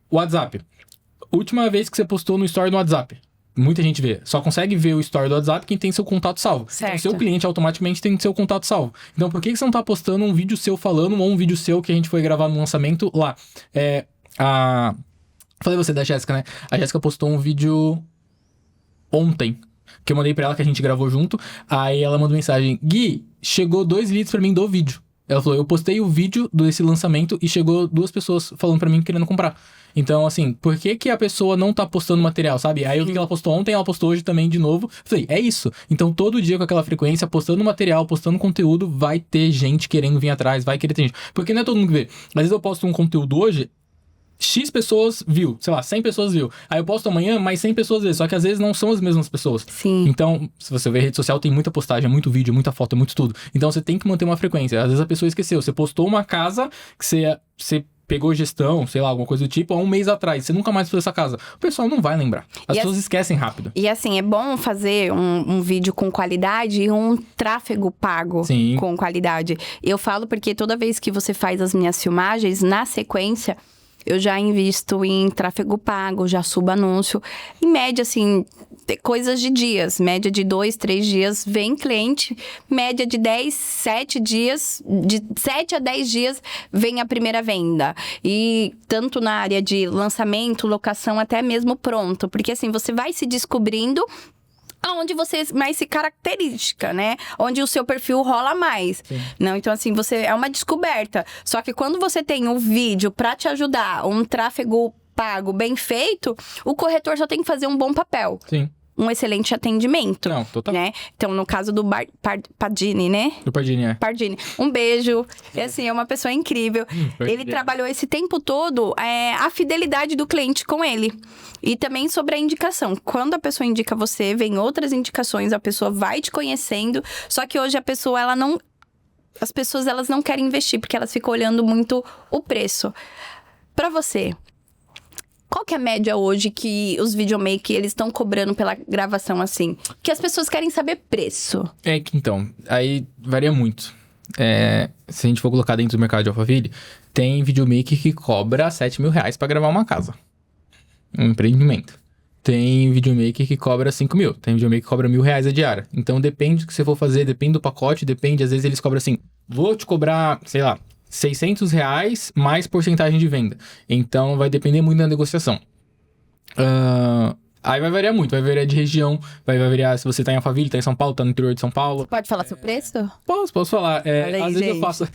WhatsApp. Última vez que você postou no story do WhatsApp. Muita gente vê. Só consegue ver o story do WhatsApp quem tem seu contato salvo. Certo. Então, seu cliente automaticamente tem seu contato salvo. Então, por que você não tá postando um vídeo seu falando ou um vídeo seu que a gente foi gravar no lançamento lá? Falei você da Jéssica, né? A Jéssica postou um vídeo ontem, que eu mandei pra ela, que a gente gravou junto. Aí ela mandou mensagem: Gui, chegou 2 leads pra mim do vídeo. Ela falou: eu postei o vídeo desse lançamento e chegou 2 pessoas falando pra mim querendo comprar. Então, assim, por que a pessoa não tá postando material, sabe? Aí eu vi que ela postou ontem, ela postou hoje também de novo. Falei, é isso. Então, todo dia com aquela frequência, postando material, postando conteúdo, vai ter gente querendo vir atrás, vai querer ter gente. Porque não é todo mundo que vê. Às vezes eu posto um conteúdo hoje, X pessoas viu, sei lá, 100 pessoas viu. Aí eu posto amanhã, mais 100 pessoas vê. Só que às vezes não são as mesmas pessoas. Sim. Então, se você ver rede social, tem muita postagem, muito vídeo, muita foto, muito tudo. Então você tem que manter uma frequência. Às vezes a pessoa esqueceu. Você postou uma casa que você pegou gestão, sei lá, alguma coisa do tipo, há um mês atrás. Você nunca mais fez essa casa. O pessoal não vai lembrar. As pessoas esquecem rápido. E assim, é bom fazer um vídeo com qualidade e um tráfego pago. Sim. Com qualidade. Eu falo porque toda vez que você faz as minhas filmagens, na sequência, eu já invisto em tráfego pago, já subo anúncio. Em média, assim, coisas de dias. Média de 2, 3 dias vem cliente. Média de 10, 7 dias. De 7 a 10 dias vem a primeira venda. E tanto na área de lançamento, locação, até mesmo pronto. Porque assim, você vai se descobrindo onde você mais se caracteriza, né? Onde o seu perfil rola mais. Sim. Não, então assim, é uma descoberta. Só que quando você tem um vídeo pra te ajudar, um tráfego pago bem feito, o corretor só tem que fazer um bom papel. Sim. Um excelente atendimento. Não, total. Né? Então, no caso do Pardini, né? Do Pardini, Pardini. Um beijo. Assim, é uma pessoa incrível. Ele trabalhou esse tempo todo a fidelidade do cliente com ele. E também sobre a indicação. Quando a pessoa indica você, vem outras indicações, a pessoa vai te conhecendo. Só que hoje a pessoa, as pessoas, elas não querem investir, porque elas ficam olhando muito o preço. Pra você, qual que é a média hoje que os videomakers eles estão cobrando pela gravação assim? Que as pessoas querem saber preço. Então, aí varia muito. Se a gente for colocar dentro do mercado de Alphaville, tem videomaker que cobra R$7.000 pra gravar uma casa. Um empreendimento. tem videomaker que cobra 5 mil, tem videomaker que cobra R$1.000 a diária. Então depende do que você for fazer, depende do pacote, depende, às vezes eles cobram assim, vou te cobrar, sei lá, R$600 mais porcentagem de venda. Então vai depender muito da negociação. Aí vai variar muito, vai variar de região, vai variar se você tá em Alphaville, tá em São Paulo, tá no interior de São Paulo. Pode falar seu preço? Posso falar. Olha aí, às vezes eu gente. faço.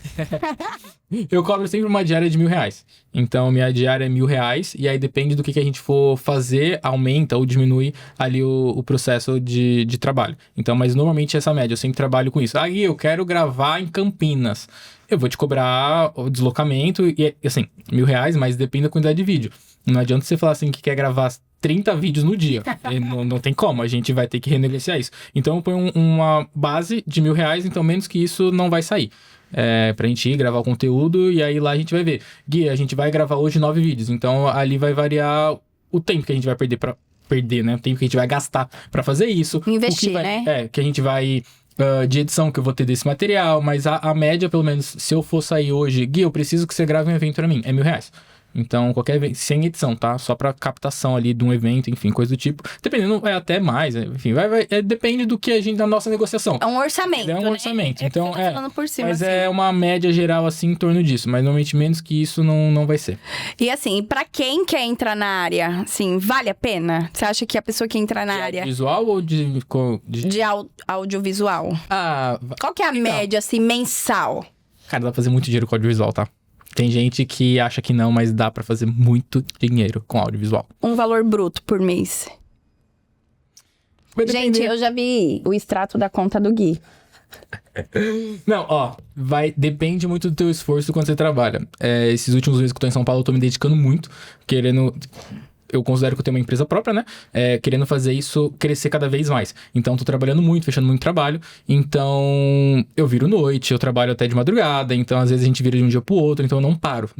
Eu cobro sempre uma diária de R$1.000. Então, minha diária é R$1.000. E aí, depende do que a gente for fazer, aumenta ou diminui ali o processo de trabalho. Então, mas normalmente essa média, eu sempre trabalho com isso. Aí, eu quero gravar em Campinas. Eu vou te cobrar o deslocamento e, assim, R$1.000, mas depende da quantidade de vídeo. Não adianta você falar assim que quer gravar 30 vídeos no dia. não tem como, a gente vai ter que renegociar isso. Então, eu ponho uma base de R$1.000, então menos que isso não vai sair. Pra gente ir gravar o conteúdo e aí lá a gente vai ver. Gui, a gente vai gravar hoje 9 vídeos, então ali vai variar o tempo que a gente vai perder, né? O tempo que a gente vai gastar pra fazer isso. Investir, né? Que a gente vai... de edição que eu vou ter desse material, mas a média, pelo menos, se eu for sair hoje, Gui, eu preciso que você grave um evento pra mim, é R$1.000. Então, qualquer evento, sem edição, tá? Só pra captação ali de um evento, enfim, coisa do tipo. Dependendo, é até mais, enfim, depende do que a gente, da nossa negociação. É um orçamento, É um orçamento, né? então, Você tá falando por cima, mas assim. é uma média geral, assim, em torno disso. Mas, normalmente, menos que isso não vai ser. E assim, pra quem quer entrar na área, assim, vale a pena? Você acha que a pessoa que entrar na área Visual ou de... de audiovisual, qual que é a média, assim, mensal? Cara, dá pra fazer muito dinheiro com audiovisual, tá? Tem gente que acha que não, mas dá pra fazer muito dinheiro com audiovisual. Um valor bruto por mês. Gente, eu já vi o extrato da conta do Gui. Não, depende muito do teu esforço quando você trabalha. Esses últimos meses que eu tô em São Paulo, eu tô me dedicando muito, querendo... Eu considero que eu tenho uma empresa própria, né? Querendo fazer isso crescer cada vez mais. Então, tô trabalhando muito, fechando muito trabalho. Então, eu viro noite, eu trabalho até de madrugada. Então, às vezes a gente vira de um dia pro outro. Então, eu não paro.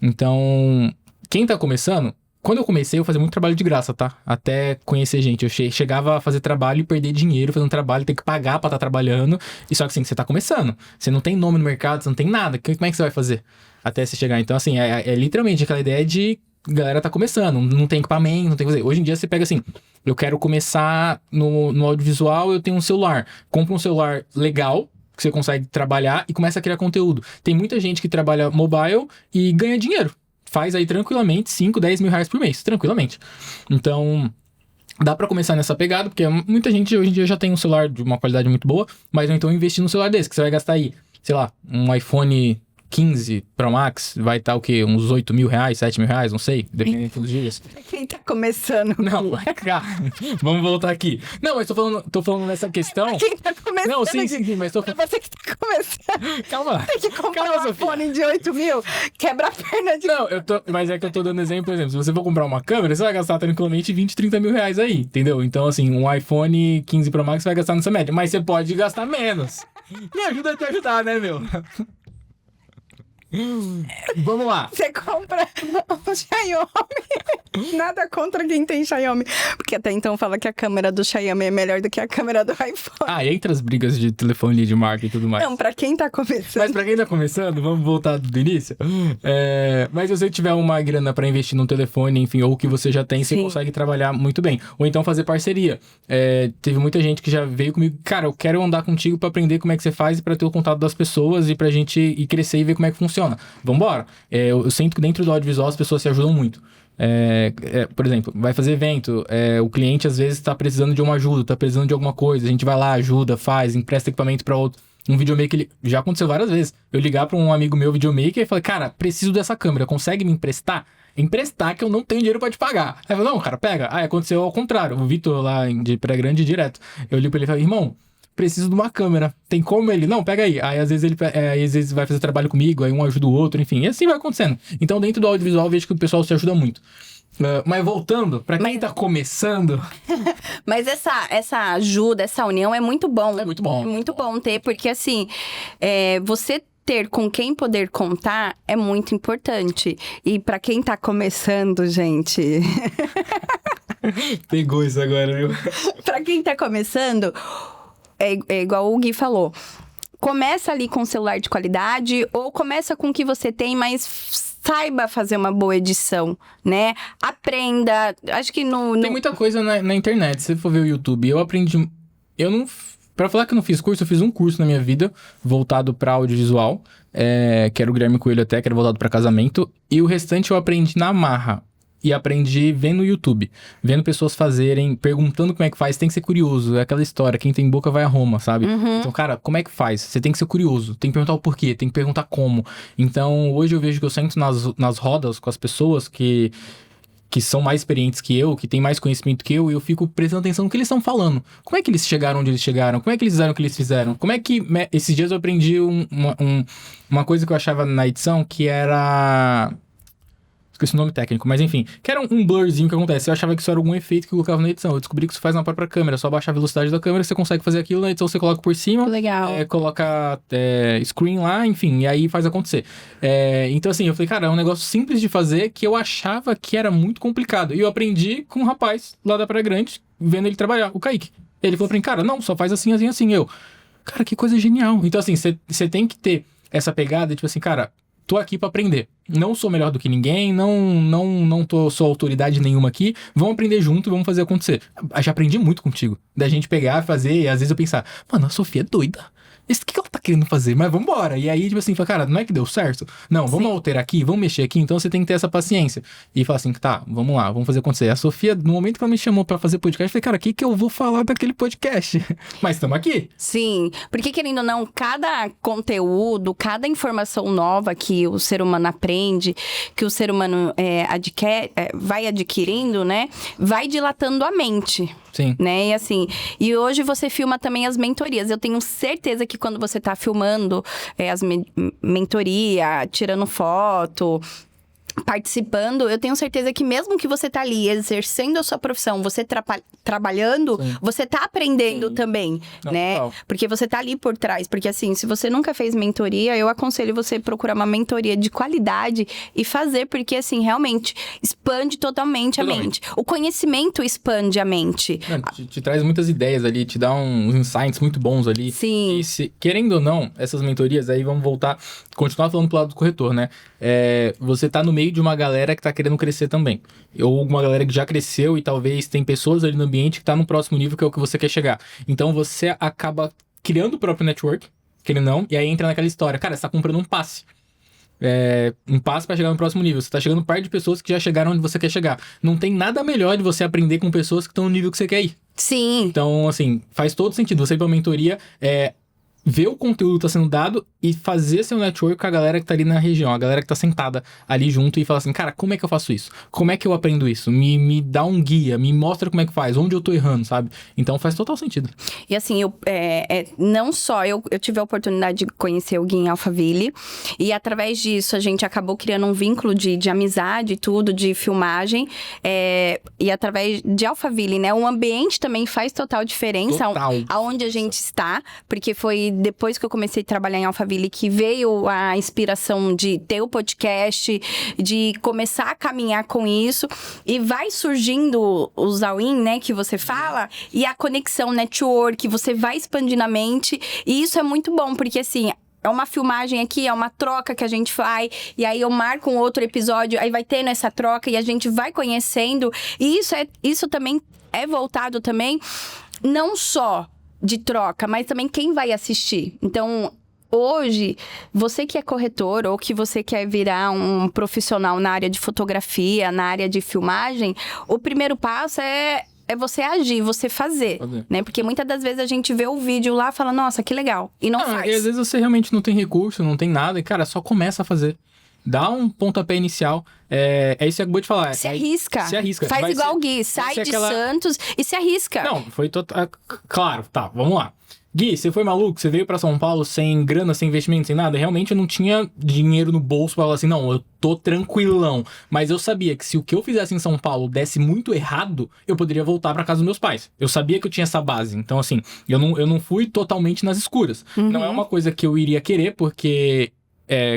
Então, quem tá começando... Quando eu comecei, eu fazia muito trabalho de graça, tá? Até conhecer gente. Eu chegava a fazer trabalho e perder dinheiro fazendo trabalho, ter que pagar pra estar trabalhando. E só que assim, você tá começando. Você não tem nome no mercado, você não tem nada. Como é que você vai fazer até você chegar? Então, assim, é literalmente aquela ideia de... galera tá começando, não tem equipamento, não tem coisa. Hoje em dia você pega assim, eu quero começar no audiovisual, eu tenho um celular. Compra um celular legal, que você consegue trabalhar e começa a criar conteúdo. Tem muita gente que trabalha mobile e ganha dinheiro. Faz aí tranquilamente 5, 10 mil reais por mês, tranquilamente. Então, dá pra começar nessa pegada, porque muita gente hoje em dia já tem um celular de uma qualidade muito boa, mas então investir num celular desse, que você vai gastar aí, sei lá, um iPhone 15 Pro Max, vai estar o quê? Uns 8 mil reais, 7 mil reais, não sei, dependendo dos dias. Quem tá começando? Não, cara, vamos voltar aqui. Não, mas tô falando nessa questão... Quem tá começando? Não, sim, mas tô Pra você que tá começando. Calma. Tem que comprar Calma, um Sofia. iPhone de 8 mil, quebra a perna de... Não, mas é que eu tô dando exemplo, por exemplo, se você for comprar uma câmera, você vai gastar tranquilamente 20, 30 mil reais aí, entendeu? Então, assim, um iPhone 15 Pro Max vai gastar nessa média, mas você pode gastar menos. Me ajuda a te ajudar, né, meu? Vamos lá. Você compra um Xiaomi. Nada contra quem tem Xiaomi. Porque até então fala que a câmera do Xiaomi é melhor do que a câmera do iPhone. E entre as brigas de telefone, de marca e tudo mais. Não, pra quem tá começando... Mas pra quem tá começando, vamos voltar do início. Mas se você tiver uma grana pra investir num telefone, enfim, ou que você já tem, você Sim. consegue trabalhar muito bem. Ou então fazer parceria. Teve muita gente que já veio comigo, cara, eu quero andar contigo pra aprender como é que você faz e pra ter o contato das pessoas e pra gente ir crescer e ver como é que funciona. Vambora. Eu sinto que dentro do audiovisual as pessoas se ajudam muito. Por exemplo, vai fazer evento, o cliente às vezes tá precisando de uma ajuda, tá precisando de alguma coisa, a gente vai lá, ajuda, faz, empresta equipamento pra outro. Um videomaker, já aconteceu várias vezes. Eu ligar pra um amigo meu videomaker e falar, cara, preciso dessa câmera, consegue me emprestar? Emprestar que eu não tenho dinheiro pra te pagar. Aí eu falo, não, cara, pega. Aí aconteceu ao contrário, o Vitor lá de Praia Grande direto. Eu ligo pra ele e falo, irmão, preciso de uma câmera. Tem como ele? Não, pega aí. Aí às vezes ele vai fazer trabalho comigo, aí um ajuda o outro, enfim. E assim vai acontecendo. Então dentro do audiovisual eu vejo que o pessoal se ajuda muito. Mas voltando, pra quem tá começando... Mas essa ajuda, essa união é muito bom. É muito bom. É muito bom ter, porque assim, você ter com quem poder contar é muito importante. E pra quem tá começando, gente... Pegou isso agora, viu? Pra quem tá começando... É igual o Gui falou. Começa ali com um celular de qualidade ou começa com o que você tem, mas saiba fazer uma boa edição, né? Aprenda. Acho que Tem muita coisa na internet. Se você for ver o YouTube, eu aprendi... Pra falar que eu não fiz curso, eu fiz um curso na minha vida voltado pra audiovisual, que era o Guilherme Coelho até, que era voltado pra casamento. E o restante eu aprendi na marra. E aprendi vendo o YouTube, vendo pessoas fazerem, perguntando como é que faz, tem que ser curioso. É aquela história, quem tem boca vai a Roma, sabe? Então, cara, como é que faz? Você tem que ser curioso, tem que perguntar o porquê, tem que perguntar como. Então, hoje eu vejo que eu sento nas rodas com as pessoas que são mais experientes que eu, que têm mais conhecimento que eu, e eu fico prestando atenção no que eles estão falando. Como é que eles chegaram onde eles chegaram? Como é que eles fizeram o que eles fizeram? Como é que... Esses dias eu aprendi uma coisa que eu achava na edição, que era... Esqueci o nome técnico, mas enfim. Que era um blurzinho que acontece. Eu achava que isso era algum efeito que eu colocava na edição. Eu descobri que isso faz na própria câmera. Só baixar a velocidade da câmera, você consegue fazer aquilo. Na edição você coloca por cima. Legal. Coloca screen lá, enfim. E aí faz acontecer. Então assim, eu falei, cara, é um negócio simples de fazer que eu achava que era muito complicado. E eu aprendi com um rapaz lá da Praia Grande, vendo ele trabalhar, o Kaique. Ele falou pra mim, cara, não, só faz assim, assim, assim. Eu, cara, que coisa genial. Então assim, você tem que ter essa pegada, tipo assim, cara... Tô aqui pra aprender. Não sou melhor do que ninguém, sou autoridade nenhuma aqui. Vamos aprender junto e vamos fazer acontecer. Já aprendi muito contigo. Da gente pegar, fazer, e às vezes eu pensar, mano, a Sofia é doida. O que ela tá querendo fazer? Mas vambora. E aí, tipo assim, fala, cara, não é que deu certo? Não, vamos alterar aqui, vamos mexer aqui. Então você tem que ter essa paciência. E falar assim, tá, vamos lá, vamos fazer acontecer. A Sofia, no momento que ela me chamou pra fazer podcast, eu falei, cara, o que eu vou falar daquele podcast? Mas estamos aqui. Sim, porque querendo ou não, cada conteúdo, cada informação nova que o ser humano aprende, que o ser humano vai adquirindo, né? Vai dilatando a mente. Sim. Né? E assim, e hoje você filma também as mentorias. Eu tenho certeza que quando você tá filmando as mentoria, tirando foto, participando, eu tenho certeza que mesmo que você tá ali exercendo a sua profissão, você trabalhando, sim, você tá aprendendo, sim, também, não, né? Não. Porque você tá ali por trás. Porque assim, se você nunca fez mentoria, eu aconselho você procurar uma mentoria de qualidade e fazer, porque assim, realmente expande totalmente a mente. O conhecimento expande a mente. Te traz muitas ideias ali, te dá uns insights muito bons ali. Sim. E querendo ou não, essas mentorias, aí vamos voltar, continuar falando pro lado do corretor, né? Você tá no meio de uma galera que tá querendo crescer também. Ou uma galera que já cresceu e talvez tem pessoas ali no ambiente que tá no próximo nível, que é o que você quer chegar. Então você acaba criando o próprio network, querendo ou não, e aí entra naquela história. Cara, você tá comprando um passe. Um passo pra chegar no próximo nível. Você tá chegando perto de pessoas que já chegaram onde você quer chegar. Não tem nada melhor de você aprender com pessoas que estão no nível que você quer ir. Sim. Então, assim, faz todo sentido. Você ir pra mentoria, ver o conteúdo que tá sendo dado e fazer seu network com a galera que tá ali na região, a galera que tá sentada ali junto e falar assim, cara, como é que eu faço isso? Como é que eu aprendo isso? Me dá um guia, me mostra como é que faz, onde eu tô errando, sabe? Então faz total sentido. E assim, não só eu tive a oportunidade de conhecer o Gui em Alphaville, e através disso a gente acabou criando um vínculo de amizade e tudo, de filmagem, e através de Alphaville, né? O ambiente também faz total diferença aonde a gente está, porque foi depois que eu comecei a trabalhar em Alphaville que veio a inspiração de ter o podcast, de começar a caminhar com isso, e vai surgindo os all-in, né, que você fala, e a conexão network, você vai expandindo a mente, e isso é muito bom, porque assim, é uma filmagem aqui, é uma troca que a gente faz, e aí eu marco um outro episódio, aí vai tendo essa troca, e a gente vai conhecendo, e isso também é voltado também, não só de troca, mas também quem vai assistir. Então, hoje, você que é corretor ou que você quer virar um profissional na área de fotografia, na área de filmagem, o primeiro passo é você agir, você fazer, né? Porque muitas das vezes a gente vê o vídeo lá e fala, nossa, que legal, e não faz. E às vezes você realmente não tem recurso, não tem nada, e cara, só começa a fazer. Dá um pontapé inicial. É isso que eu acabou de falar. Se arrisca. Se arrisca. Faz igual o Gui. Sai de Santos e se arrisca. Não, foi total... Claro, tá, vamos lá. Gui, você foi maluco? Você veio pra São Paulo sem grana, sem investimento, sem nada? Realmente eu não tinha dinheiro no bolso pra falar assim, não, eu tô tranquilão. Mas eu sabia que se o que eu fizesse em São Paulo desse muito errado, eu poderia voltar pra casa dos meus pais. Eu sabia que eu tinha essa base. Então, assim, eu não fui totalmente nas escuras. Uhum. Não é uma coisa que eu iria querer, porque...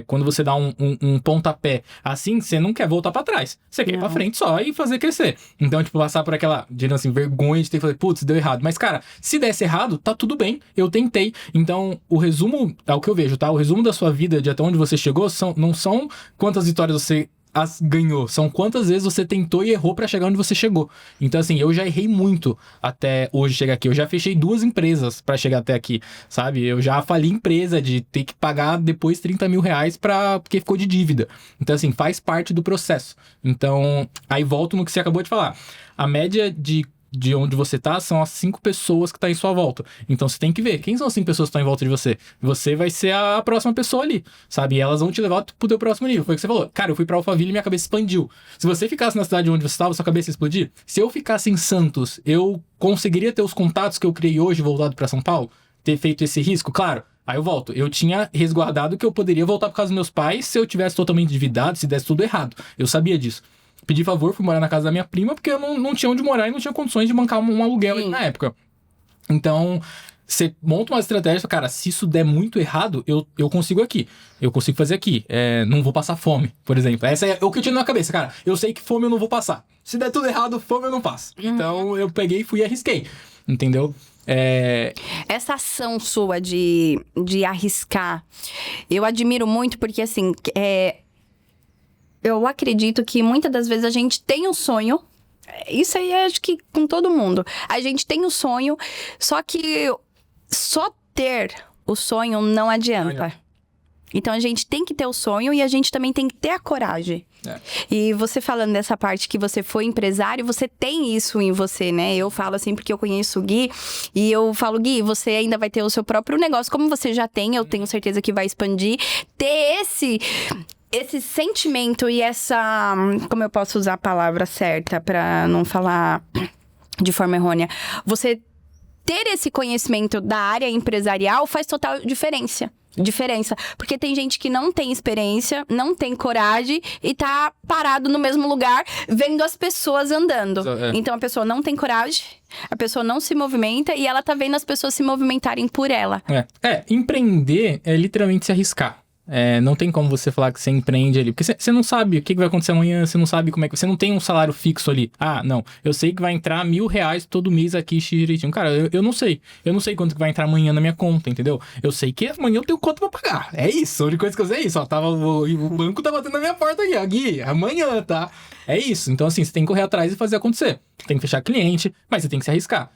quando você dá um pontapé assim, você não quer voltar pra trás. Você quer ir pra frente só e fazer crescer. Então, tipo, passar por aquela, digamos assim, vergonha de ter que fazer, putz, deu errado. Mas, cara, se desse errado, tá tudo bem. Eu tentei. Então, o resumo, é o que eu vejo, tá? O resumo da sua vida, de até onde você chegou, não são quantas vitórias você ganhou, são quantas vezes você tentou e errou pra chegar onde você chegou. Então, assim, eu já errei muito até hoje chegar aqui. Eu já fechei 2 empresas pra chegar até aqui, sabe? Eu já fali empresa de ter que pagar depois 30 mil reais porque ficou de dívida. Então, assim, faz parte do processo. Então, aí volto no que você acabou de falar. A média de onde você tá são as 5 pessoas que tá em sua volta. Então você tem que ver quem são as 5 pessoas que estão em volta de você. Você vai ser a próxima pessoa ali, sabe? E elas vão te levar pro teu próximo nível. Foi o que você falou. Cara, eu fui pra Alphaville e minha cabeça expandiu. Se você ficasse na cidade onde você estava, sua cabeça ia explodir. Se eu ficasse em Santos, eu conseguiria ter os contatos que eu criei hoje voltado pra São Paulo? Ter feito esse risco? Claro. Aí eu volto. Eu tinha resguardado que eu poderia voltar por causa dos meus pais se eu tivesse totalmente endividado, se desse tudo errado. Eu sabia disso. Pedi favor, fui morar na casa da minha prima, porque eu não tinha onde morar e não tinha condições de bancar um aluguel ali na época. Então, você monta uma estratégia, cara, se isso der muito errado, eu consigo aqui. Eu consigo fazer aqui. Não vou passar fome, por exemplo. Essa é o que eu tinha na cabeça, cara. Eu sei que fome eu não vou passar. Se der tudo errado, fome eu não passo. Então, eu peguei, fui e arrisquei. Entendeu? Essa ação sua de arriscar, eu admiro muito porque, assim, eu acredito que muitas das vezes a gente tem um sonho. Isso aí acho que com todo mundo. A gente tem um sonho, só que só ter o sonho não adianta. Então a gente tem que ter o sonho e a gente também tem que ter a coragem. E você falando dessa parte que você foi empresário, você tem isso em você, né? Eu falo assim porque eu conheço o Gui e eu falo, Gui, você ainda vai ter o seu próprio negócio, como você já tem, eu tenho certeza que vai expandir. Ter esse sentimento e essa... Como eu posso usar a palavra certa pra não falar de forma errônea? Você ter esse conhecimento da área empresarial faz total diferença. Porque tem gente que não tem experiência, não tem coragem e tá parado no mesmo lugar vendo as pessoas andando. Então a pessoa não tem coragem, a pessoa não se movimenta e ela tá vendo as pessoas se movimentarem por ela. Empreender é literalmente se arriscar. Não tem como você falar que você empreende ali. Porque você não sabe o que vai acontecer amanhã, você não sabe como é que... Você não tem um salário fixo ali. Ah, não. Eu sei que vai entrar R$1.000 todo mês aqui, direitinho. Cara, eu não sei. Eu não sei quanto que vai entrar amanhã na minha conta, entendeu? Eu sei que amanhã eu tenho quanto pra pagar. É isso. A única coisa que eu sei é isso. O banco tá batendo na minha porta aqui, ó. Gui, amanhã, tá? É isso. Então, assim, você tem que correr atrás e fazer acontecer. Tem que fechar cliente, mas você tem que se arriscar.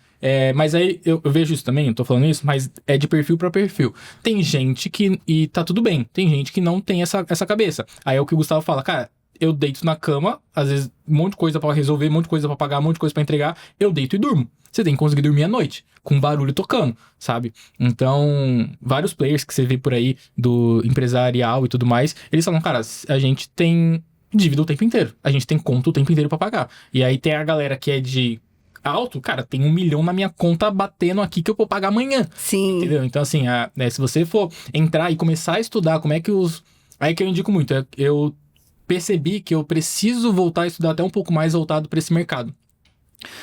Mas aí eu vejo isso também, eu tô falando isso, mas é de perfil pra perfil. Tem gente e tá tudo bem, tem gente que não tem essa cabeça. Aí é o que o Gustavo fala, cara, eu deito na cama, às vezes um monte de coisa pra resolver, um monte de coisa pra pagar, um monte de coisa pra entregar, eu deito e durmo. Você tem que conseguir dormir à noite, com barulho tocando, sabe? Então, vários players que você vê por aí, do empresarial e tudo mais, eles falam, cara, a gente tem dívida o tempo inteiro, a gente tem conta o tempo inteiro pra pagar. E aí tem a galera que é de alto, cara, tem 1 milhão na minha conta batendo aqui que eu vou pagar amanhã. Sim. Entendeu? Então, assim, se você for entrar e começar a estudar como é que Aí que eu indico muito, eu percebi que eu preciso voltar a estudar até um pouco mais voltado para esse mercado.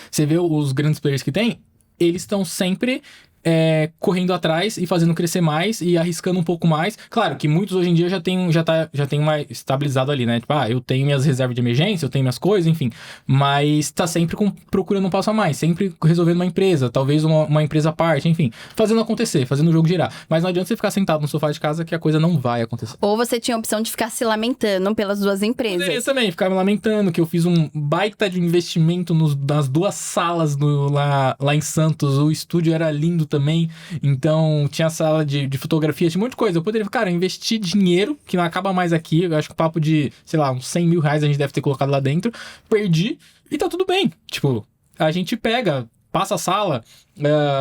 Você vê os grandes players que tem, eles estão sempre correndo atrás e fazendo crescer mais e arriscando um pouco mais. Claro que muitos hoje em dia já tem uma estabilizado ali, né? Tipo, eu tenho minhas reservas de emergência, eu tenho minhas coisas, enfim. Mas tá sempre procurando um passo a mais, sempre resolvendo uma empresa, talvez uma empresa à parte, enfim. Fazendo acontecer, fazendo o jogo girar. Mas não adianta você ficar sentado no sofá de casa que a coisa não vai acontecer. Ou você tinha a opção de ficar se lamentando pelas 2 empresas. Isso também, ficar me lamentando que eu fiz um baita de investimento nas 2 salas lá em Santos. O estúdio era lindo também, então tinha sala de fotografia, tinha um monte de coisa. Eu poderia, cara, investir dinheiro, que não acaba mais aqui, eu acho que o papo de, sei lá, uns 100 mil reais a gente deve ter colocado lá dentro, perdi, e tá tudo bem. Tipo, a gente passa a sala,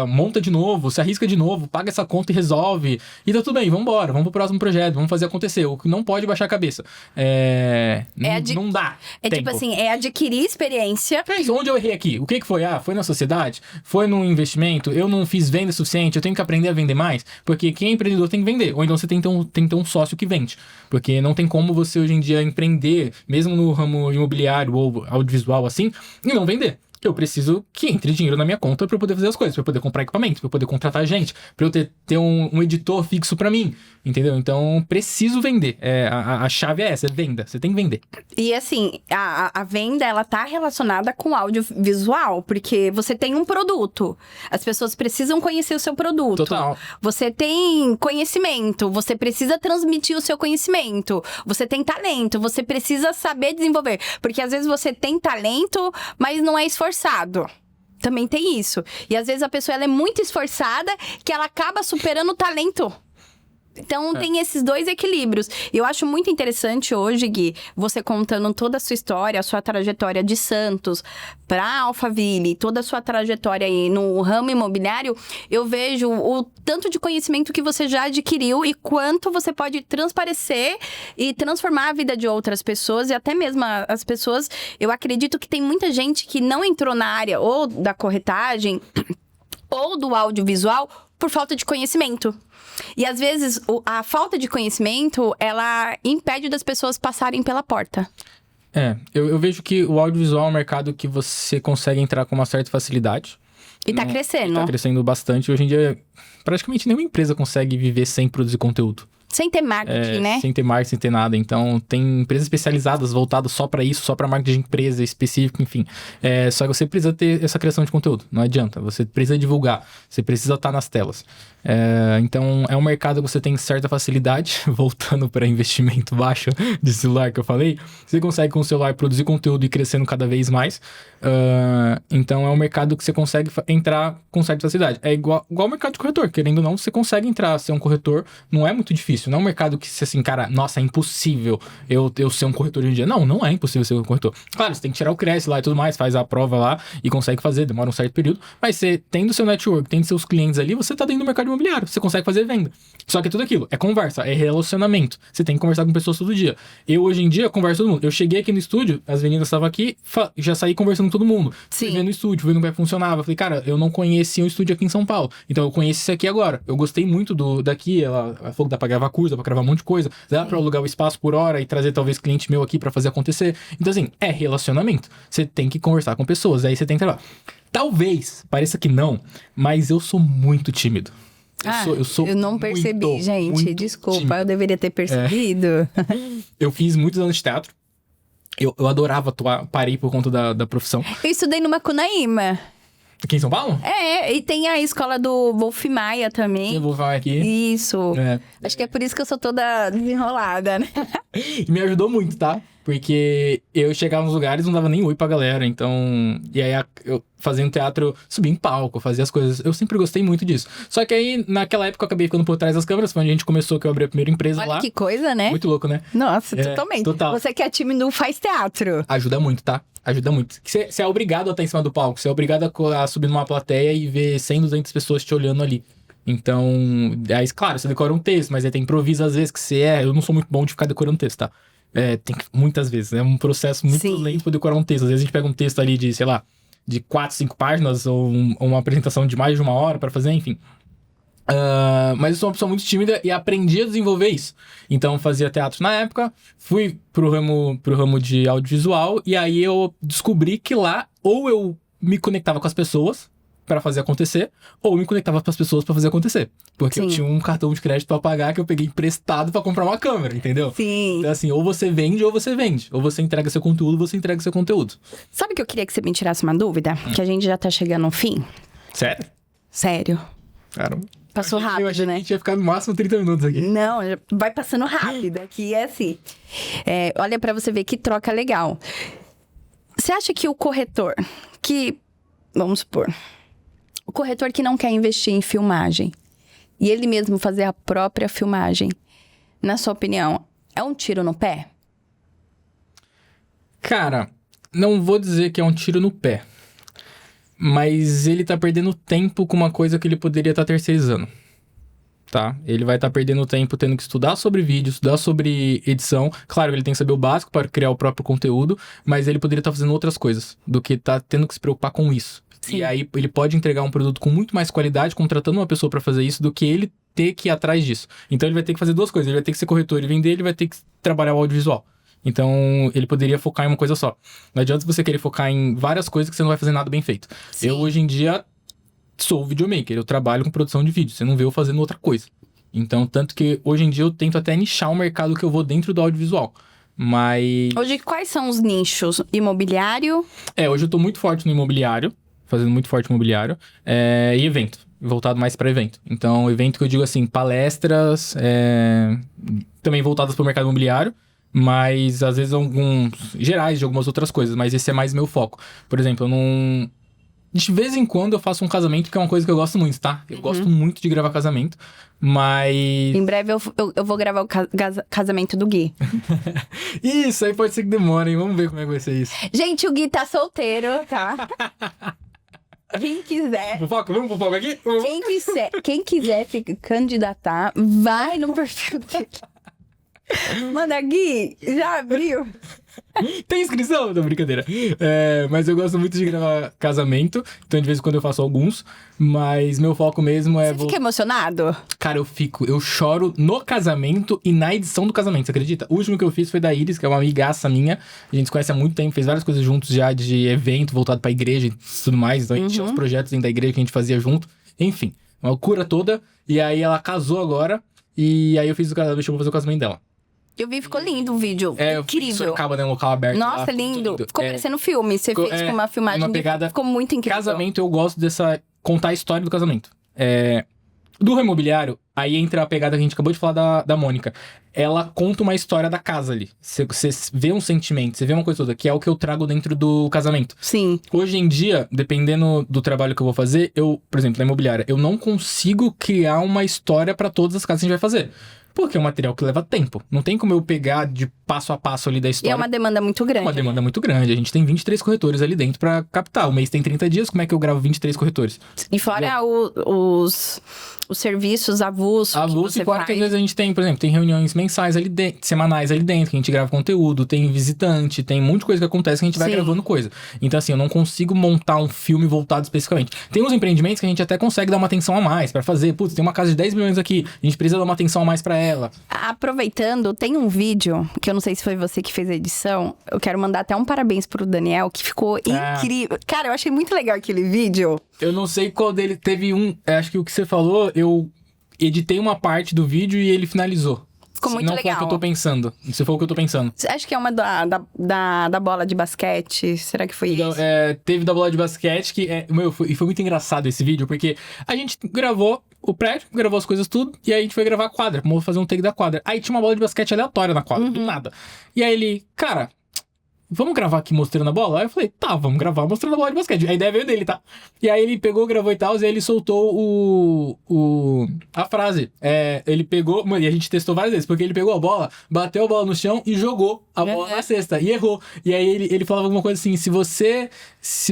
monta de novo, se arrisca de novo, paga essa conta e resolve, e tá tudo bem, vamos embora, vamos pro próximo projeto, vamos fazer acontecer. O que não pode baixar a cabeça. Não dá tempo. Tipo assim, adquirir experiência. Onde eu errei aqui? O que foi? Foi na sociedade? Foi no investimento? Eu não fiz venda suficiente? Eu tenho que aprender a vender mais? Porque quem é empreendedor tem que vender. Ou então você tem que ter um sócio que vende. Porque não tem como você hoje em dia empreender, mesmo no ramo imobiliário ou audiovisual assim, e não vender. eu preciso que entre dinheiro na minha conta pra eu poder fazer as coisas, pra eu poder comprar equipamento, pra eu poder contratar gente, pra eu ter um editor fixo pra mim, entendeu? Então, preciso vender. A chave é essa, é venda. Você tem que vender. E assim, a venda, ela tá relacionada com audiovisual, porque você tem um produto. As pessoas precisam conhecer o seu produto. Total. Você tem conhecimento, você precisa transmitir o seu conhecimento. Você tem talento, você precisa saber desenvolver. Porque às vezes você tem talento, mas não é esforçado. Também tem isso. E às vezes a pessoa ela é muito esforçada que ela acaba superando o talento. Então, tem esses dois equilíbrios. Eu acho muito interessante hoje, Gui, você contando toda a sua história, a sua trajetória de Santos para Alphaville, toda a sua trajetória aí no ramo imobiliário, eu vejo o tanto de conhecimento que você já adquiriu e quanto você pode transparecer e transformar a vida de outras pessoas e até mesmo as pessoas. Eu acredito que tem muita gente que não entrou na área ou da corretagem ou do audiovisual por falta de conhecimento. E às vezes a falta de conhecimento, ela impede das pessoas passarem pela porta. Eu vejo que o audiovisual é um mercado que você consegue entrar com uma certa facilidade. E tá crescendo. Tá crescendo bastante. Hoje em dia, praticamente nenhuma empresa consegue viver sem produzir conteúdo. Sem ter marketing, né? Sem ter marketing, sem ter nada. Então, tem empresas especializadas voltadas só pra isso, só pra marketing de empresa específico, enfim. Só que você precisa ter essa criação de conteúdo. Não adianta. Você precisa divulgar. Você precisa estar nas telas. Então, é um mercado que você tem certa facilidade. Voltando para investimento baixo de celular que eu falei. Você consegue com o celular produzir conteúdo e crescendo cada vez mais. Então, é um mercado que você consegue entrar com certa facilidade. É igual ao mercado de corretor. Querendo ou não, você consegue entrar, ser um corretor. Não é muito difícil. Não é um mercado que, assim, cara, nossa, é impossível eu ser um corretor hoje em dia. Não é impossível ser um corretor. Claro, você tem que tirar o Cresce lá e tudo mais, faz a prova lá e consegue fazer, demora um certo período. Mas você tendo seu network, tendo seus clientes ali, você tá dentro do mercado imobiliário. Você consegue fazer venda. Só que é tudo aquilo. É conversa, é relacionamento. Você tem que conversar com pessoas todo dia. Eu, hoje em dia, converso com todo mundo. Eu cheguei aqui no estúdio, as meninas estavam aqui, já saí conversando com todo mundo. Sim. Fui vendo o estúdio, vendo como é que funcionava. Falei, cara, eu não conhecia um estúdio aqui em São Paulo. Então eu conheço esse aqui agora. Eu gostei muito daqui. Ela falou que dá pra gravar curso, dá pra gravar um monte de coisa. Dá pra alugar o espaço por hora e trazer talvez cliente meu aqui pra fazer acontecer. Então assim, é relacionamento. Você tem que conversar com pessoas. Aí você tem que trabalhar. Talvez, pareça que não, mas eu sou muito tímido. Eu não percebi, gente. Desculpa, tímido. Eu deveria ter percebido. Eu fiz muitos anos de teatro. Eu adorava atuar, parei por conta da profissão. Eu estudei no Macunaíma. Aqui em São Paulo? E tem a escola do Wolf Maia também. Tem o Wolf Maia aqui. Isso. Acho que é por isso que eu sou toda desenrolada, né? E me ajudou muito, tá? Porque eu chegava nos lugares e não dava nem oi pra galera, então... E aí, eu fazendo teatro, subia em palco, fazia as coisas. Eu sempre gostei muito disso. Só que aí, naquela época, eu acabei ficando por trás das câmeras. Foi onde a gente começou, que eu abri a primeira empresa. Olha lá. Que coisa, né? Muito louco, né? Nossa, totalmente. Total. Você que é tímido faz teatro. Ajuda muito, tá? Ajuda muito. Você é obrigado a estar em cima do palco. Você é obrigado a subir numa plateia e ver 100, 200 pessoas te olhando ali. Então, aí, claro, você decora um texto, mas aí tem improviso às vezes que você Eu não sou muito bom de ficar decorando texto, tá? Tem muitas vezes. É um processo muito lento pra decorar um texto. Às vezes a gente pega um texto ali de, sei lá, de 4, 5 páginas ou uma apresentação de mais de 1 hora pra fazer, enfim. Mas eu sou uma pessoa muito tímida e aprendi a desenvolver isso. Então, fazia teatro na época, fui pro ramo de audiovisual e aí eu descobri que lá ou eu me conectava com as pessoas pra fazer acontecer, ou me conectava com as pessoas pra fazer acontecer. Porque eu tinha um cartão de crédito pra pagar que eu peguei emprestado pra comprar uma câmera, entendeu? Sim. Então assim, ou você vende ou você vende. Ou você entrega seu conteúdo, ou você entrega seu conteúdo. Sabe que eu queria que você me tirasse uma dúvida? Que a gente já tá chegando ao fim. Sério? Sério. Caramba. Passou rápido, eu achei né? que a gente ia ficar no máximo 30 minutos aqui. Não, vai passando rápido. Aqui é assim. Olha pra você ver que troca legal. Você acha que o corretor que... Vamos supor... O corretor que não quer investir em filmagem e ele mesmo fazer a própria filmagem, na sua opinião, é um tiro no pé? Cara, não vou dizer que é um tiro no pé. Mas ele tá perdendo tempo com uma coisa que ele poderia estar terceirizando. Tá? Ele vai estar perdendo tempo tendo que estudar sobre vídeo, estudar sobre edição. Claro, ele tem que saber o básico para criar o próprio conteúdo, mas ele poderia estar fazendo outras coisas do que tá tendo que se preocupar com isso. Sim. E aí ele pode entregar um produto com muito mais qualidade contratando uma pessoa para fazer isso do que ele ter que ir atrás disso. Então ele vai ter que fazer duas coisas. Ele vai ter que ser corretor e vender, ele vai ter que trabalhar o audiovisual. Então, ele poderia focar em uma coisa só. Não adianta você querer focar em várias coisas que você não vai fazer nada bem feito. Sim. Eu, hoje em dia, sou videomaker. Eu trabalho com produção de vídeo. Você não vê eu fazendo outra coisa. Então, tanto que hoje em dia eu tento até nichar o mercado que eu vou dentro do audiovisual. Mas... Hoje, quais são os nichos? Imobiliário? hoje eu tô muito forte no imobiliário. Fazendo muito forte imobiliário. E evento. Voltado mais para evento. Então, evento que eu digo assim, palestras, também voltadas para o mercado imobiliário, mas às vezes alguns gerais de algumas outras coisas, mas esse é mais meu foco. Por exemplo, eu não... De vez em quando eu faço um casamento, que é uma coisa que eu gosto muito, tá? Eu gosto muito de gravar casamento, mas... Em breve eu vou gravar o casamento do Gui. Isso, aí pode ser que demore, hein? Vamos ver como é que vai ser isso. Gente, o Gui tá solteiro, tá? Quem quiser... Fofoca, vamos fofoca aqui? Quem quiser se candidatar, vai no perfil dele. Manda, Gui, já abriu? Tem inscrição? Não, brincadeira. Mas eu gosto muito de gravar casamento, então de vez em quando eu faço alguns, mas meu foco mesmo é... Você fica emocionado? Cara, eu choro no casamento e na edição do casamento, você acredita? O último que eu fiz foi da Iris, que é uma amigaça minha, a gente se conhece há muito tempo, fez várias coisas juntos já de evento voltado pra igreja e tudo mais, então a gente tinha uns projetos dentro da igreja que a gente fazia junto, enfim, uma loucura toda, e aí ela casou agora, e aí eu fiz o casamento, chamou pra fazer o casamento dela. Eu vi, ficou lindo o vídeo. Incrível. Acaba, né? Um local aberto. Nossa, lá, lindo. Ficou parecendo filme. Você fez com uma filmagem. Uma pegada... Ficou muito incrível. Casamento, eu gosto contar a história do casamento. Do imobiliário, aí entra a pegada que a gente acabou de falar da Mônica. Ela conta uma história da casa ali. Você vê um sentimento, você vê uma coisa toda, que é o que eu trago dentro do casamento. Sim. Hoje em dia, dependendo do trabalho que eu vou fazer, por exemplo, na imobiliária, eu não consigo criar uma história pra todas as casas que a gente vai fazer. Porque é um material que leva tempo. Não tem como eu pegar de passo a passo ali da história. E é uma demanda muito grande. Uma demanda muito grande. A gente tem 23 corretores ali dentro pra captar. O mês tem 30 dias, como é que eu gravo 23 corretores? E fora os serviços avulsos que você e fora faz. que às vezes a gente tem, por exemplo, tem reuniões mensais ali dentro, semanais ali dentro, que a gente grava conteúdo, tem visitante, tem um monte de coisa que acontece que a gente vai gravando coisa. Então assim, eu não consigo montar um filme voltado especificamente. Tem uns empreendimentos que a gente até consegue dar uma atenção a mais pra fazer. Putz, tem uma casa de 10 milhões aqui, a gente precisa dar uma atenção a mais pra ela. Aproveitando, tem um vídeo, que eu não sei se foi você que fez a edição, eu quero mandar até um parabéns pro Daniel, que ficou incrível. Cara, eu achei muito legal aquele vídeo. Eu não sei qual dele, teve acho que o que você falou, eu editei uma parte do vídeo e ele finalizou. Ficou muito legal. Não foi o que eu tô pensando. Se for o que eu tô pensando. Acho que é uma da bola de basquete. Será que foi isso? Teve da bola de basquete, que foi muito engraçado esse vídeo, porque a gente gravou o prédio, gravou as coisas tudo, e aí a gente foi gravar a quadra, vamos fazer um take da quadra. Aí tinha uma bola de basquete aleatória na quadra, do nada. E aí ele, cara, vamos gravar aqui mostrando a bola? Aí eu falei, tá, vamos gravar mostrando a bola de basquete. A ideia veio dele, tá? E aí ele pegou, gravou e tal, e aí ele soltou a frase. Ele pegou, mano, e a gente testou várias vezes, porque ele pegou a bola, bateu a bola no chão e jogou a bola na cesta, e errou. E aí ele falava alguma coisa assim, se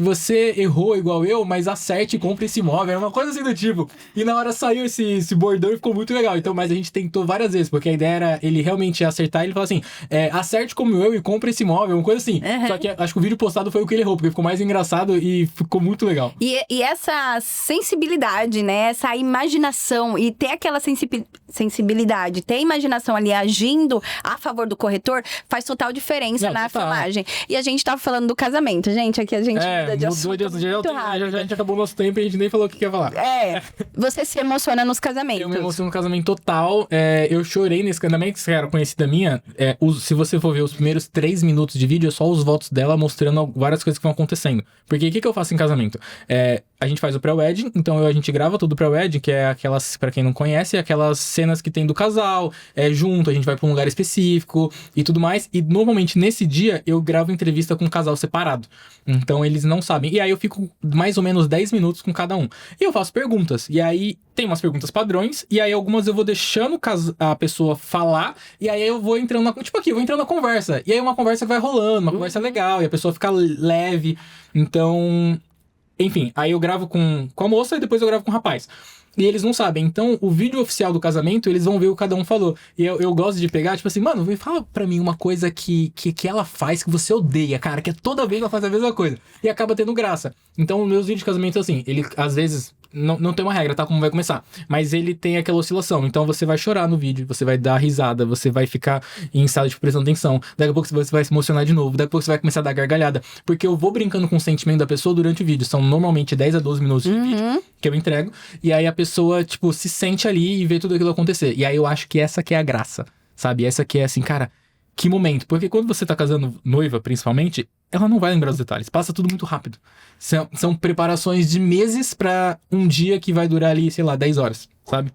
você errou igual eu, mas acerte e compre esse imóvel, uma coisa assim do tipo. E na hora saiu esse bordão e ficou muito legal. Então, mas a gente tentou várias vezes, porque a ideia era ele realmente acertar, e ele falou assim, acerte como eu e compre esse imóvel, uma coisa assim. Só que acho que o vídeo postado foi o que ele errou, porque ficou mais engraçado e ficou muito legal. E essa sensibilidade, né? Essa imaginação e ter aquela sensibilidade, ter a imaginação ali agindo a favor do corretor, faz total diferença na filmagem. E a gente tava falando do casamento, gente. Aqui a gente muda de assunto muito rápido. Já a gente acabou o nosso tempo e a gente nem falou o que quer falar. Você se emociona nos casamentos. Eu me emociono no casamento total. Eu chorei nesse casamento, que era conhecida minha. Se você for ver os primeiros 3 minutos de vídeo, é só os votos dela mostrando várias coisas que vão acontecendo. Porque o que eu faço em casamento? A gente faz o pré-wedding, então a gente grava todo o pré-wedding, que é aquelas, pra quem não conhece, aquelas cenas que tem do casal, junto, a gente vai pra um lugar específico e tudo mais. E normalmente nesse dia eu gravo entrevista com um casal separado. Então eles não sabem. E aí eu fico mais ou menos 10 minutos com cada um. E eu faço perguntas. E aí tem umas perguntas padrões, e aí algumas eu vou deixando a pessoa falar, e aí eu vou entrando eu vou entrando na conversa. E aí uma conversa vai rolando, uma conversa legal, e a pessoa fica leve. Então, enfim, aí eu gravo com a moça e depois eu gravo com o rapaz. E eles não sabem. Então, o vídeo oficial do casamento, eles vão ver o que cada um falou. E eu gosto de pegar, tipo assim, mano, fala pra mim uma coisa que ela faz que você odeia, cara, que toda vez ela faz a mesma coisa. E acaba tendo graça. Então, meus vídeos de casamento, assim, ele às vezes não tem uma regra, tá? Como vai começar. Mas ele tem aquela oscilação. Então você vai chorar no vídeo, você vai dar risada, você vai ficar em estado de prestando atenção. Daqui a pouco você vai se emocionar de novo. Daqui a pouco você vai começar a dar gargalhada. Porque eu vou brincando com o sentimento da pessoa durante o vídeo. São normalmente 10 a 12 minutos de vídeo que eu entrego. E aí a pessoa, tipo, se sente ali e vê tudo aquilo acontecer. E aí eu acho que essa que é a graça, sabe? Essa que é assim, cara, que momento. Porque quando você tá casando noiva, principalmente, ela não vai lembrar dos detalhes. Passa tudo muito rápido. São preparações de meses pra um dia que vai durar ali, sei lá, 10 horas, sabe?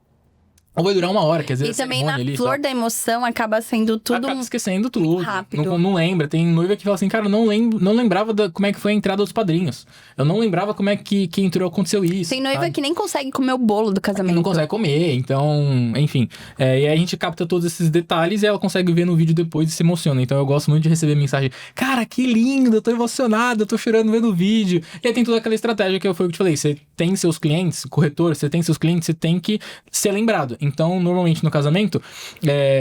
Ou vai durar 1 hora, quer dizer, e também na flor da emoção acaba sendo tudo... Acaba esquecendo tudo. Rápido. Não lembra. Tem noiva que fala assim, cara, não lembrava como é que foi a entrada dos padrinhos. Eu não lembrava como é que entrou, aconteceu isso. Tem noiva que nem consegue comer o bolo do casamento. Não consegue comer, então, enfim. E aí a gente capta todos esses detalhes e ela consegue ver no vídeo depois e se emociona. Então eu gosto muito de receber mensagem, cara, que lindo, eu tô emocionado, eu tô chorando vendo o vídeo. E aí tem toda aquela estratégia que foi o que eu te falei. Você tem seus clientes, corretor, você tem seus clientes, você tem que ser lembrado. Então, normalmente no casamento,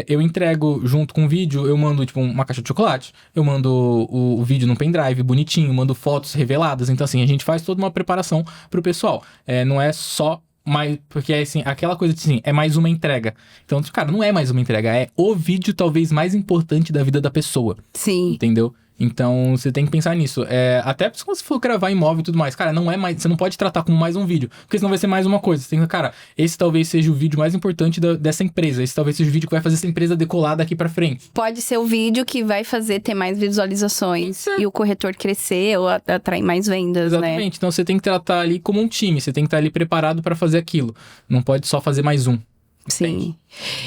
eu entrego junto com o vídeo, eu mando tipo uma caixa de chocolate, eu mando o vídeo num pendrive bonitinho, mando fotos reveladas. Então assim, a gente faz toda uma preparação pro pessoal. Não é só mais, porque assim, aquela coisa de assim, é mais uma entrega. Então, cara, não é mais uma entrega, é o vídeo talvez mais importante da vida da pessoa. Sim. Entendeu? Então, você tem que pensar nisso. Até se você for gravar imóvel e tudo mais, cara, não é mais... Você não pode tratar como mais um vídeo, porque senão vai ser mais uma coisa. Você tem que, cara, esse talvez seja o vídeo mais importante dessa empresa. Esse talvez seja o vídeo que vai fazer essa empresa decolar daqui pra frente. Pode ser o vídeo que vai fazer ter mais visualizações e o corretor crescer ou atrair mais vendas, né? Exatamente. Então, você tem que tratar ali como um time. Você tem que estar ali preparado pra fazer aquilo. Não pode só fazer mais um. Sim.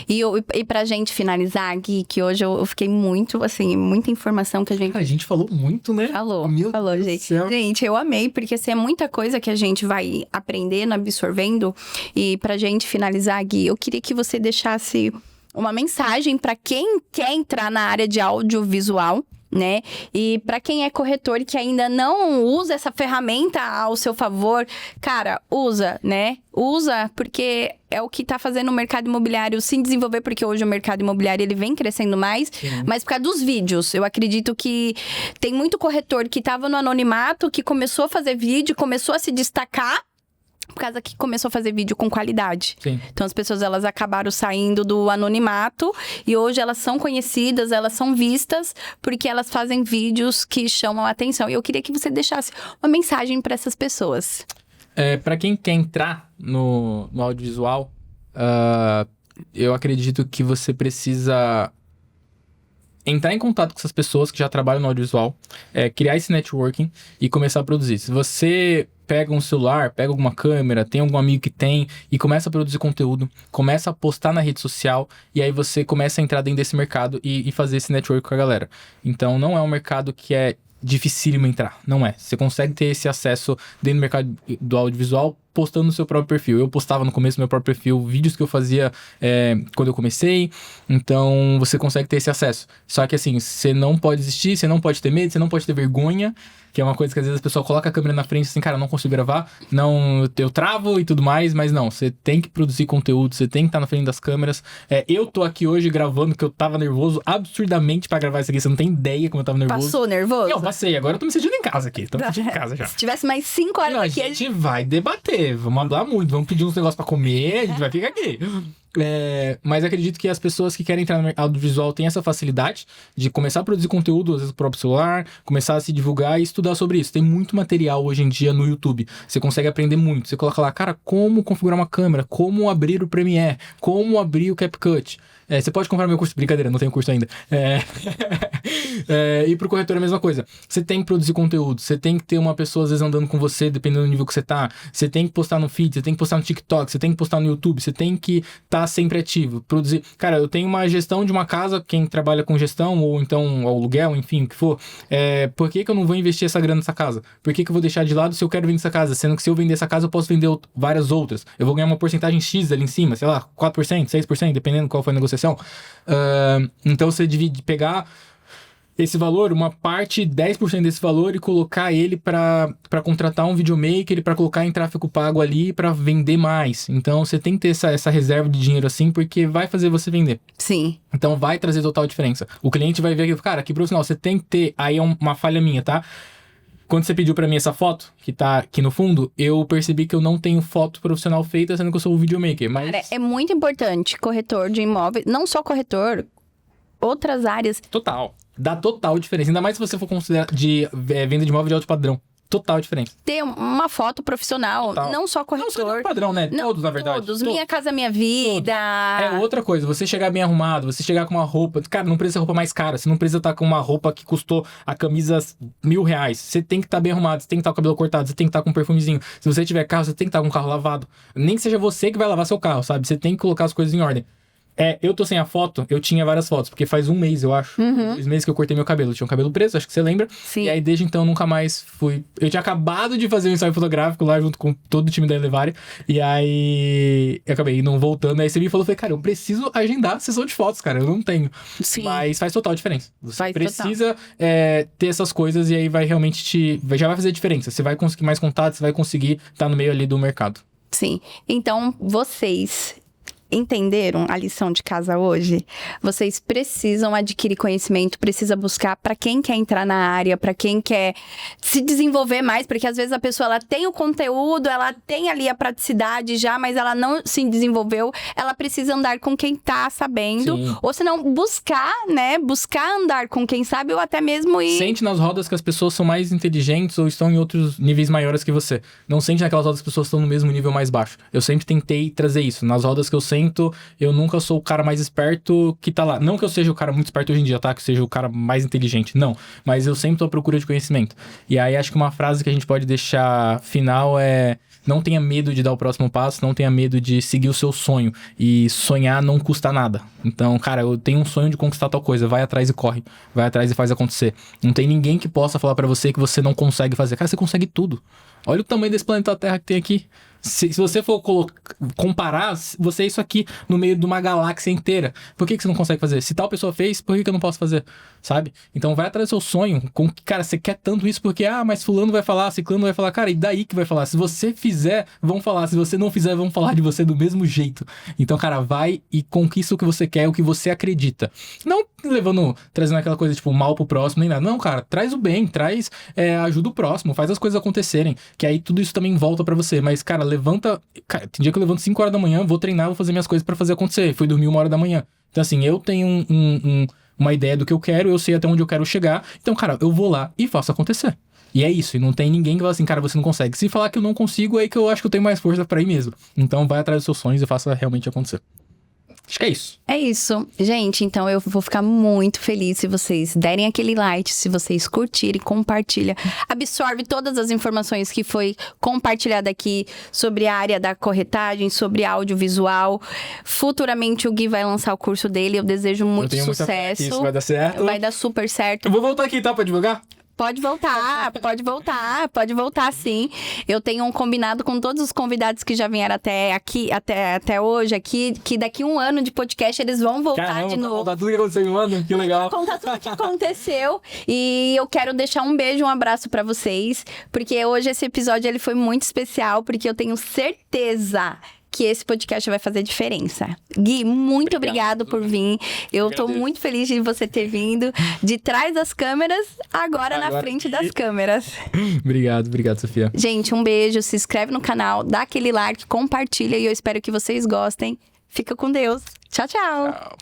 E pra gente finalizar, Gui, que hoje eu fiquei muito, assim, muita informação que a gente... A gente falou muito, né? Falou, Meu falou, Deus gente. do céu. Gente, eu amei, porque assim, é muita coisa que a gente vai aprendendo, absorvendo. E pra gente finalizar, Gui, eu queria que você deixasse uma mensagem pra quem quer entrar na área de audiovisual, né? E para quem é corretor e que ainda não usa essa ferramenta ao seu favor, cara, usa, né? Usa, porque é o que tá fazendo o mercado imobiliário se desenvolver, porque hoje o mercado imobiliário ele vem crescendo mais, mas por causa dos vídeos. Eu acredito que tem muito corretor que tava no anonimato, que começou a fazer vídeo, começou a se destacar, por causa que começou a fazer vídeo com qualidade. Sim. Então, as pessoas, elas acabaram saindo do anonimato e hoje elas são conhecidas, elas são vistas porque elas fazem vídeos que chamam a atenção. E eu queria que você deixasse uma mensagem para essas pessoas. Para quem quer entrar no audiovisual, eu acredito que você precisa entrar em contato com essas pessoas que já trabalham no audiovisual, criar esse networking e começar a produzir. Se você pega um celular, pega alguma câmera, tem algum amigo que tem e começa a produzir conteúdo, começa a postar na rede social e aí você começa a entrar dentro desse mercado e fazer esse network com a galera. Então não é um mercado que é dificílimo entrar, não é. Você consegue ter esse acesso dentro do mercado do audiovisual postando no seu próprio perfil. Eu postava no começo do meu próprio perfil vídeos que eu fazia quando eu comecei, então você consegue ter esse acesso. Só que assim, você não pode desistir, você não pode ter medo, você não pode ter vergonha, que é uma coisa que às vezes a pessoa coloca a câmera na frente assim, cara, eu não consigo gravar, não, eu travo e tudo mais, mas não, você tem que produzir conteúdo, você tem que estar na frente das câmeras. Eu tô aqui hoje gravando que eu tava nervoso absurdamente pra gravar isso aqui, você não tem ideia como eu tava nervoso. Passou nervoso? Eu passei, agora eu tô me sentindo em casa aqui, tô me sentindo em casa já. Se tivesse mais 5 horas Não, aqui... a gente vai debater, vamos falar muito, vamos pedir uns negócios pra comer, a gente vai ficar aqui. Mas acredito que as pessoas que querem entrar no audiovisual têm essa facilidade de começar a produzir conteúdo, às vezes, no próprio celular, começar a se divulgar e estudar sobre isso. Tem muito material hoje em dia no YouTube. Você consegue aprender muito. Você coloca lá, cara, como configurar uma câmera, como abrir o Premiere, como abrir o CapCut. Você pode comprar meu curso. Brincadeira, não tenho curso ainda. E pro corretor é a mesma coisa. Você tem que produzir conteúdo. Você tem que ter uma pessoa, às vezes, andando com você, dependendo do nível que você tá. Você tem que postar no feed, você tem que postar no TikTok, você tem que postar no YouTube. Você tem que estar sempre ativo. Produzir. Cara, eu tenho uma gestão de uma casa, quem trabalha com gestão, ou então aluguel, enfim, o que for. Por que eu não vou investir essa grana nessa casa? Por que eu vou deixar de lado se eu quero vender essa casa? Sendo que se eu vender essa casa, eu posso vender várias outras. Eu vou ganhar uma porcentagem X ali em cima, sei lá, 4%, 6%, dependendo qual foi a negociação. Então você pegar esse valor, uma parte, 10% desse valor e colocar ele para contratar um videomaker, para colocar em tráfego pago ali para vender mais. Então você tem que ter essa reserva de dinheiro assim, porque vai fazer você vender. Sim. Então vai trazer total diferença. O cliente vai ver aqui, cara, aqui pro final você tem que ter, aí é uma falha minha, tá? quando você pediu pra mim essa foto, que tá aqui no fundo, eu percebi que eu não tenho foto profissional feita, sendo que eu sou o videomaker, mas... Cara, é muito importante corretor de imóveis, não só corretor, outras áreas. Total. Dá total diferença. Ainda mais se você for considerar de venda de imóvel de alto padrão. Total diferença. Ter uma foto profissional, Total. não só Não, corretor. padrão, né? Todos, na verdade. Todos. Minha Casa Minha Vida. É outra coisa, você chegar bem arrumado, você chegar com uma roupa... Cara, não precisa ser roupa mais cara, você não precisa estar com uma roupa que custou a camisa R$1.000. Você tem que estar bem arrumado, você tem que estar com o cabelo cortado, você tem que estar com um perfumezinho. Se você tiver carro, você tem que estar com o carro lavado. Nem que seja você que vai lavar seu carro, sabe? Você tem que colocar as coisas em ordem. Eu tô sem a foto, eu tinha várias fotos, porque faz 1 mês, eu acho. 2 meses que eu cortei meu cabelo. Eu tinha um cabelo preso, acho que você lembra. Sim. E aí, desde então, eu nunca mais fui... Eu tinha acabado de fazer um ensaio fotográfico lá, junto com todo o time da Elevari. E aí, eu acabei não voltando. Aí você me falou, eu falei, cara, eu preciso agendar a sessão de fotos, cara. Eu não tenho. Sim. Mas faz total diferença. Você Faz precisa ter essas coisas e aí vai realmente já vai fazer diferença. Você vai conseguir mais contatos, você vai conseguir estar no meio ali do mercado. Sim. Então, vocês entenderam a lição de casa hoje? Vocês precisam adquirir conhecimento, precisa buscar para quem quer entrar na área, para quem quer se desenvolver mais, porque às vezes a pessoa ela tem o conteúdo, ela tem ali a praticidade já, mas ela não se desenvolveu, ela precisa andar com quem tá sabendo, Sim. ou se não buscar, né, buscar andar com quem sabe ou até mesmo ir... Sente nas rodas que as pessoas são mais inteligentes ou estão em outros níveis maiores que você. Não sente naquelas rodas que as pessoas estão no mesmo nível mais baixo. Eu sempre tentei trazer isso. Nas rodas que eu sento, eu nunca sou o cara mais esperto que tá lá. Não que eu seja o cara muito esperto hoje em dia, tá? Que seja o cara mais inteligente. Não. Mas eu sempre tô à procura de conhecimento. E aí, acho que uma frase que a gente pode deixar final é... Não tenha medo de dar o próximo passo, não tenha medo de seguir o seu sonho. E sonhar não custa nada. Então, cara, eu tenho um sonho de conquistar tal coisa. Vai atrás e corre. Vai atrás e faz acontecer. Não tem ninguém que possa falar pra você que você não consegue fazer. Cara, você consegue tudo. Olha o tamanho desse planeta Terra que tem aqui. Se você for comparar, você é isso aqui no meio de uma galáxia inteira. Por que você não consegue fazer? Se tal pessoa fez, por que eu não posso fazer? Sabe? Então vai atrás do seu sonho. Cara, você quer tanto isso porque, mas fulano vai falar, ciclano vai falar. Cara, e daí que vai falar? Se você fizer, vão falar. Se você não fizer, vão falar de você do mesmo jeito. Então, cara, vai e conquista o que você quer, o que você acredita. Não trazendo aquela coisa, tipo, mal pro próximo, nem nada. Não, cara, traz o bem, ajuda o próximo, faz as coisas acontecerem. Que aí tudo isso também volta pra você. Mas, cara, levanta... Cara, tem dia que eu levanto 5 horas da manhã, vou treinar, vou fazer minhas coisas pra fazer acontecer. Fui dormir 1 hora da manhã. Então, assim, eu tenho uma ideia do que eu quero, eu sei até onde eu quero chegar. Então, cara, eu vou lá e faço acontecer. E é isso, e não tem ninguém que fala assim, cara, você não consegue. Se falar que eu não consigo, é aí que eu acho que eu tenho mais força pra ir mesmo. Então, vai atrás dos seus sonhos e faça realmente acontecer. Acho que é isso. É isso. Gente, então eu vou ficar muito feliz se vocês derem aquele like, se vocês curtirem, compartilha. Absorve todas as informações que foi compartilhada aqui sobre a área da corretagem, sobre audiovisual. Futuramente o Gui vai lançar o curso dele, eu desejo muito sucesso. Isso vai dar certo. Vai dar super certo. Eu vou voltar aqui, tá? Pra divulgar? Pode voltar sim. Eu tenho um combinado com todos os convidados que já vieram até hoje aqui, que daqui 1 ano de podcast eles vão voltar. Caramba, de novo. Contar tudo que aconteceu em 1 ano, que legal. Contar tudo que aconteceu. E eu quero deixar um beijo, um abraço pra vocês, porque hoje esse episódio ele foi muito especial, porque eu tenho certeza que esse podcast vai fazer diferença. Gui, muito obrigado por vir. Eu tô muito feliz de você ter vindo de trás das câmeras, agora na frente das câmeras. Obrigado, Sofia. Gente, um beijo, se inscreve no canal, dá aquele like, compartilha e eu espero que vocês gostem. Fica com Deus. Tchau, tchau.